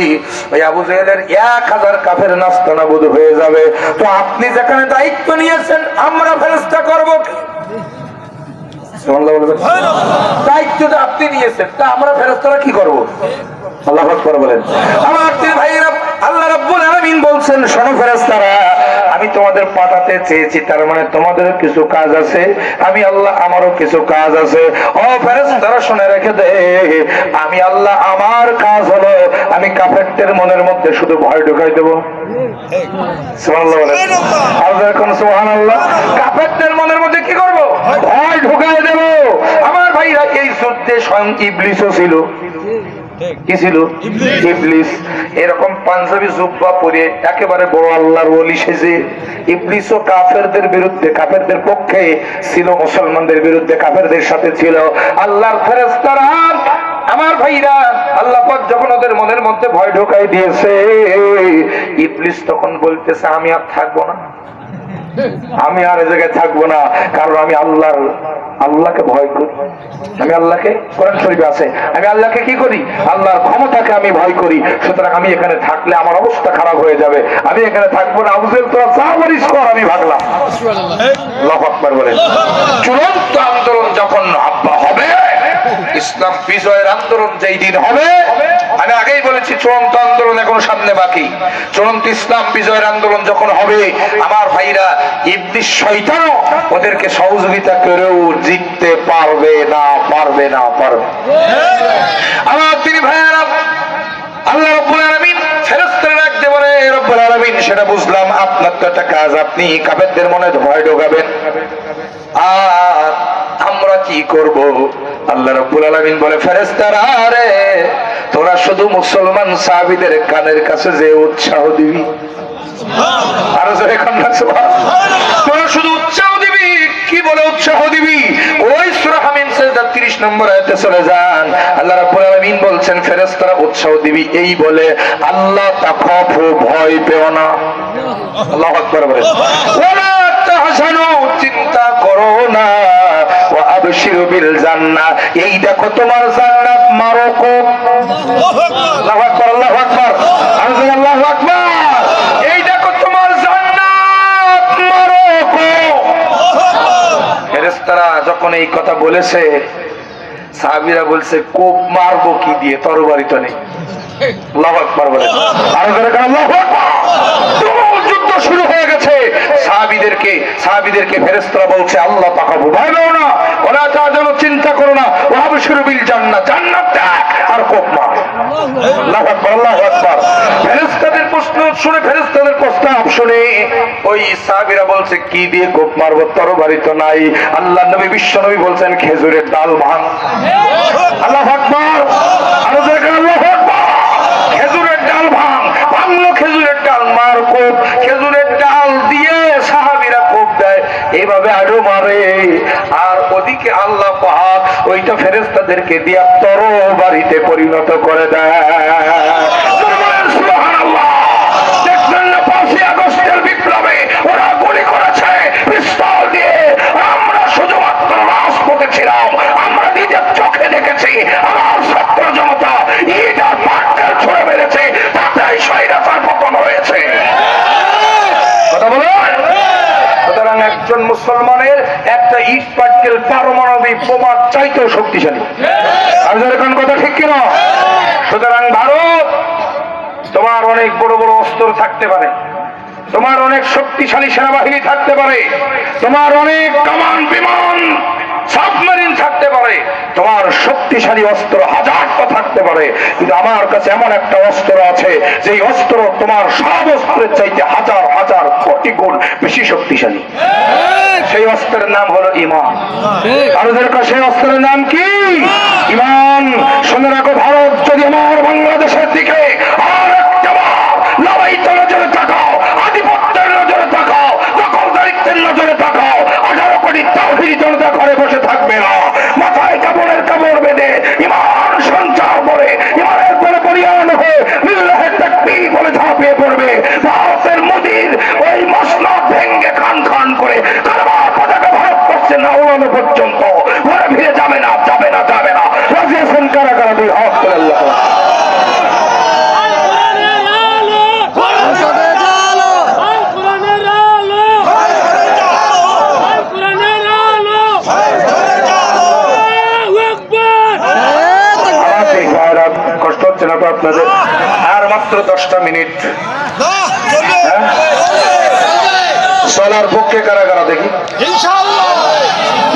ওই আবু জেহেলের 1000 কাফের নাস্তানাবুদ হয়ে যাবে। তো আপনি যেখানে দায়িত্ব নিয়েছেন, আমরা ফেরেশতা করব কি? দায়িত্বটা আপনি নিয়েছেন, তা আমরা ফেরেশতারা কি করব? আল্লাহু আকবার বলেন। আমার ভাইরা, আল্লাহ রাব্বুল আলামিন বলছেন, শোনো ফেরেশতারা, আমি তোমাদের পাঠাতে চেয়েছি, তার মানে তোমাদের কিছু কাজ আছে, আমি আল্লাহ আমারও কিছু কাজ আছে। ও ফেরেশতারা, শুনে রেখে দে, আমি আল্লাহ আমার কাজ হলো, আমি কাফেরদের মনের মধ্যে শুধু ভয় ঢুকাই দেব। সুবহানাল্লাহ বলেন। আর এখন সুবহানাল্লাহ, কাফেরদের মনের মধ্যে কি করব? ভয় ঢুকাই দেব। আমার ভাইরা, এই যুদ্ধে স্বয়ং ইবলিসও ছিল। কি ছিল? ইবলিস। এরকম পাঞ্জাবি জুব্বা পরে একেবারে বড় আল্লাহর ওলি সেজে ইবলিসও কাফেরদের বিরুদ্ধে, কাফেরদের পক্ষে ছিল, মুসলমানদের বিরুদ্ধে কাফেরদের সাথে ছিল। আল্লাহর ফেরেশতারা আমার ভাইরা, আল্লাহ পাক যখন ওদের মনের মধ্যে ভয় ঢোকাই দিয়েছে, ইবলিস তখন বলতেছে আমি আর থাকবো না, আমি আর এই জায়গায় থাকবো না, কারণ আমি আল্লাহকে ভয় করি। আমি আল্লাহকে, কোরআন শরীফে আছে, আমি আল্লাহকে কি করি? আল্লাহর ক্ষমতাকে আমি ভয় করি। সুতরাং আমি এখানে থাকলে আমার অবস্থা খারাপ হয়ে যাবে, আমি এখানে থাকবো না। আবু জেহেল তোরা যা বলিস কর, আমি ভাগলাম। আল্লাহু আকবার বলে। চূড়ান্ত আন্দোলন যখন হবে, ইসলাম বিজয়ের আন্দোলন যেই দিন হবে, আমি আগেই বলেছি চূড়ান্ত আন্দোলন এখনো সামনে বাকি। চূড়ান্ত ইসলাম বিজয়ের আন্দোলন যখন হবে, আমার ভাইরা, ইবলিস শয়তানও ওদেরকে সহযোগিতা করেও জিততে পারবে না। আমার তিনি ভাইয়ারা, আল্লাহ রাব্বুল আলামিন ফেরেশতারা রাখতে বলে রব্বুল আলামিন, সেটা বুঝলাম। আপনার তো একটা কাজ, আপনি কাফেরদের মনে ভয় ঢোকাবেন, আর আমরা কি করব? আল্লাহ রাব্বুল আলামিন বলে, ফেরেশতারা রে, তোরা শুধু মুসলমান সাহাবীদের কানের কাছে যে উৎসাহ দিবি, আর তোরা শুধু উৎসাহ দিবি। কি বলে উৎসাহ দিবি? ওই সূরা হামিম সিজদা 30 নম্বর আয়াতে চলে যান। আল্লাহ রাব্বুল আলামিন বলছেন ফেরেশতারা উৎসাহ দিবি এই বলে, আল্লাহ তাখাফু, ভয় পেও না। আল্লাহু আকবার বলে, ওয়ালা তাহজানু, চিন্তা করো না, ওয়া আবশিরু বিল জান্নাহ, এই দেখো তোমার জান্নাত, মারো কো। আল্লাহু আকবার, আল্লাহু আকবার, আল্লাহু আকবার। এই দেখো তোমার জান্নাত, মারো কো। ফেরেশতারা যখন এই কথা বলেছে, সাহাবীরা বলছে কোপ মারবো কি দিয়ে, তরবারি তো নেই। আল্লাহু আকবার বলে, আর যারা আল্লাহু আকবার, যুদ্ধ শুরু হয়ে গেছে। সাহাবীদেরকে ফেরেশতারা বলছে আল্লাহ তাকাবু, ভয় পেও না, ওরা যেন চিন্তা করো না, ওয়াবশিরু বিল জান্নাহ, জান্নাত দেখ আর কোপ মার। আল্লাহু আকবার, আল্লাহু আকবার। ফেরেশতাদের প্রশ্ন শুনে, ফেরেশতাদের প্রস্তাব শুনে ওই সাহাবীরা বলছে কি দিয়ে কোপ মারবো, তরবারি তো নাই। আল্লাহ নবী, বিশ্ব নবী বলছেন খেজুরের ডাল ভাঙ। আল্লাহু আকবার, আরো দেখেন আল্লাহু আকবার। খেজুরের ডাল ভাঙলো, খেজুরের ডাল মার কোপ, খেজুরের ডাল দিয়ে সাহাবীরা কোপ দেয়, এইভাবে আরো মারে। আর ওদিকে আল্লাহ পাক ওইটা ফেরেশতাদেরকে দিয়া তরবারিতে পরিণত করে দেয়। সুবহানাল্লাহ। দেখলেন না 5ই আগস্টের বিপ্লবে ওরা গুলি করেছে পিস্তল দিয়ে, আমরা শুধুমাত্র রাজপথে ছিলাম, আমরা নিজের চোখে দেখেছি। আমার ছাত্র জনতা ইট আর পাটকেল ছুঁড়ে মেরেছে, তাতেই স্বৈরাচার পতন হয়েছে। কথা বলুন। সুতরাং একজন মুসলমানের একটা ইট পাটকেল পারমাণবিক বোমার চাইতেও শক্তিশালী। আর যেরকম কথা ঠিক কিনা? সুতরাং ভারত, তোমার অনেক বড় বড় অস্ত্র থাকতে পারে, তোমার অনেক শক্তিশালী সেনাবাহিনী থাকতে পারে, তোমার অনেক কামান, বিমান, সাবমেরিন থাকতে পারে, তোমার শক্তিশালী অস্ত্র হাজারটা থাকতে পারে, কিন্তু আমার কাছে এমন একটা অস্ত্র আছে, যেই অস্ত্র তোমার সব অস্ত্রের চাইতে হাজার হাজার কোটি গুণ বেশি শক্তিশালী। সেই অস্ত্রের নাম হলো ঈমান। আর সেই অস্ত্রের নাম কি? ঈমান। শুনে রাখো, ভারত যদি আমার বাংলাদেশের দিকে আর একটা লাগাইতে নজরে তাকাও, আধিপত্যের নজরে তাকাও, দখলদারিত্বের নজরে তাকাও, 18 কোটি তাওহীদি জনতা ঘরে বসে থাকবে না, মাথায় কাপড়ের কাপড় বেঁধে ঈমান সঞ্চার করে, ঈমানের পরে বলিয়ান হয়ে লিল্লাহে তাকবীর বলে ঝাঁপিয়ে পড়বে। ভারতের মোদির ওই মসনদ ভেঙ্গে খান খান করে কারবার পতাকা ভারতবর্ষে না উড়ানো পর্যন্ত ঘরে ফিরে যাবে না, যাবে না, যাবে না। রাজি আছেন কারা কারা? দুই হাত করে আল্লাহ। কষ্ট হচ্ছে না তো আপনাদের? আর মাত্র 10টা মিনিট। চলার পক্ষে কারা কারা দেখি?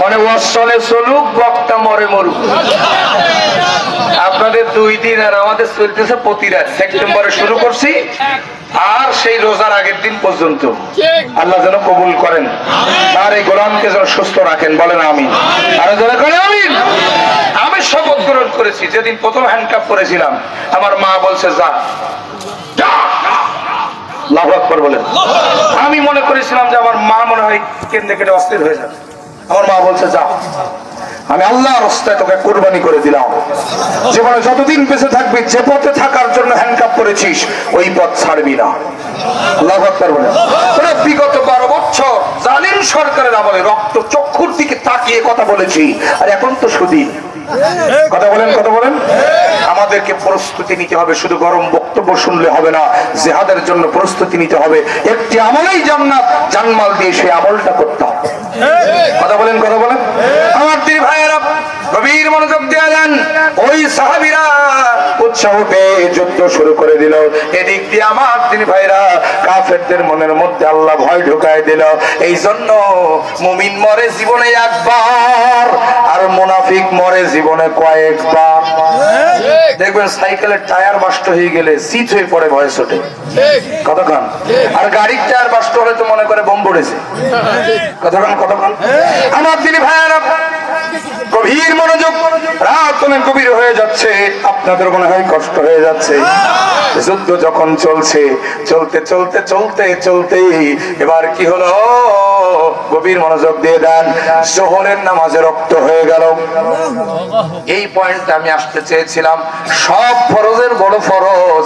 মানে ওয়াসলে চলুক, বক্তা মরে মরুক। আপনাদের 2 দিন, আর আমাদের চলতেছে প্রতি রাত। সেপ্টেম্বরে শুরু করছি, আর সেই রোজার আগের দিন পর্যন্ত। আল্লাহ যেন কবুল করেন, আর এই গোলামকে যেন সুস্থ রাখেন। বলেন আমিন। আর যেন করেন আমিন। আমি শপথ গ্রহণ করেছি, যেদিন প্রথম হ্যান্ডকাপ করেছিলাম, আমার মা বলছে যা। আল্লাহু আকবার বলেন। আমি মনে করেছিলাম যে আমার মা মনে হয় কেন্দ্রে কেটে অস্থির হয়ে যাবে। আমার মা বলছে যা। আমি আল্লাহর রাস্তায় তোকে কুরবানি করে দিলাম। জীবনে যতদিন বেঁচে থাকবি, যে পথে থাকার জন্য হ্যান্ডকাপ করেছিস ওই পথ ছাড়বি না। আল্লাহু আকবার বলেন। বিগত 12 বছর জালিম সরকারের আমলে রক্ত চক্ষুর দিকে তাকিয়ে কথা বলেছি, আর এখন তো সুদিন। কথা বলেন, কথা বলেন। আমাদেরকে প্রস্তুতি নিতে হবে, শুধু গরম বক্তব্য শুনলে হবে না, জিহাদের জন্য প্রস্তুতি নিতে হবে। একটি আমলেই জান্নাত, জানমাল দিয়ে সেই আমলটা করতে হবে। কথা বলেন, কথা বলেন। আমার দিদি ভাইয়েরা গভীর মনোযোগ দিয়ে দেন। ওই সাহাবীরা উৎসাহ পেয়ে যুদ্ধ শুরু করে দিল। এদিক দিয়ে আমার দিদি ভাইরা কাফেরদের মনের মধ্যে আল্লাহ ভয় ঢুকায় দিল। এই জন্য মুমিন মরে জীবনে একবার, আর মুনাফিক মরে জীবনে কয়েকবার। দেখবেন সাইকেলের টায়ার বাস্ট হয়ে গেলে সিট হয়ে পড়ে ভয়ে ছোটে, কতক্ষণ। আর গাড়ির টায়ার বাস্ট হলে তো মনে করে বোম পড়েছে, কতক্ষণ কতক্ষণ। আমার দিদি ভাইয়েরা গভীর মনোযোগ, রাত অনেক গভীর হয়ে যাচ্ছে, আপনাদের মনে হয় কষ্ট হয়ে যাচ্ছে। যুদ্ধ যখন চলছে, চলতে চলতে চলতে চলতে এবার কি হলো, গভীর মনোযোগ দিয়ে দেন, জোহরের নামাজে রক্ত হয়ে গেল। এই পয়েন্টটা আমি আসতে চেয়েছিলাম। সব ফরজের বড় ফরজ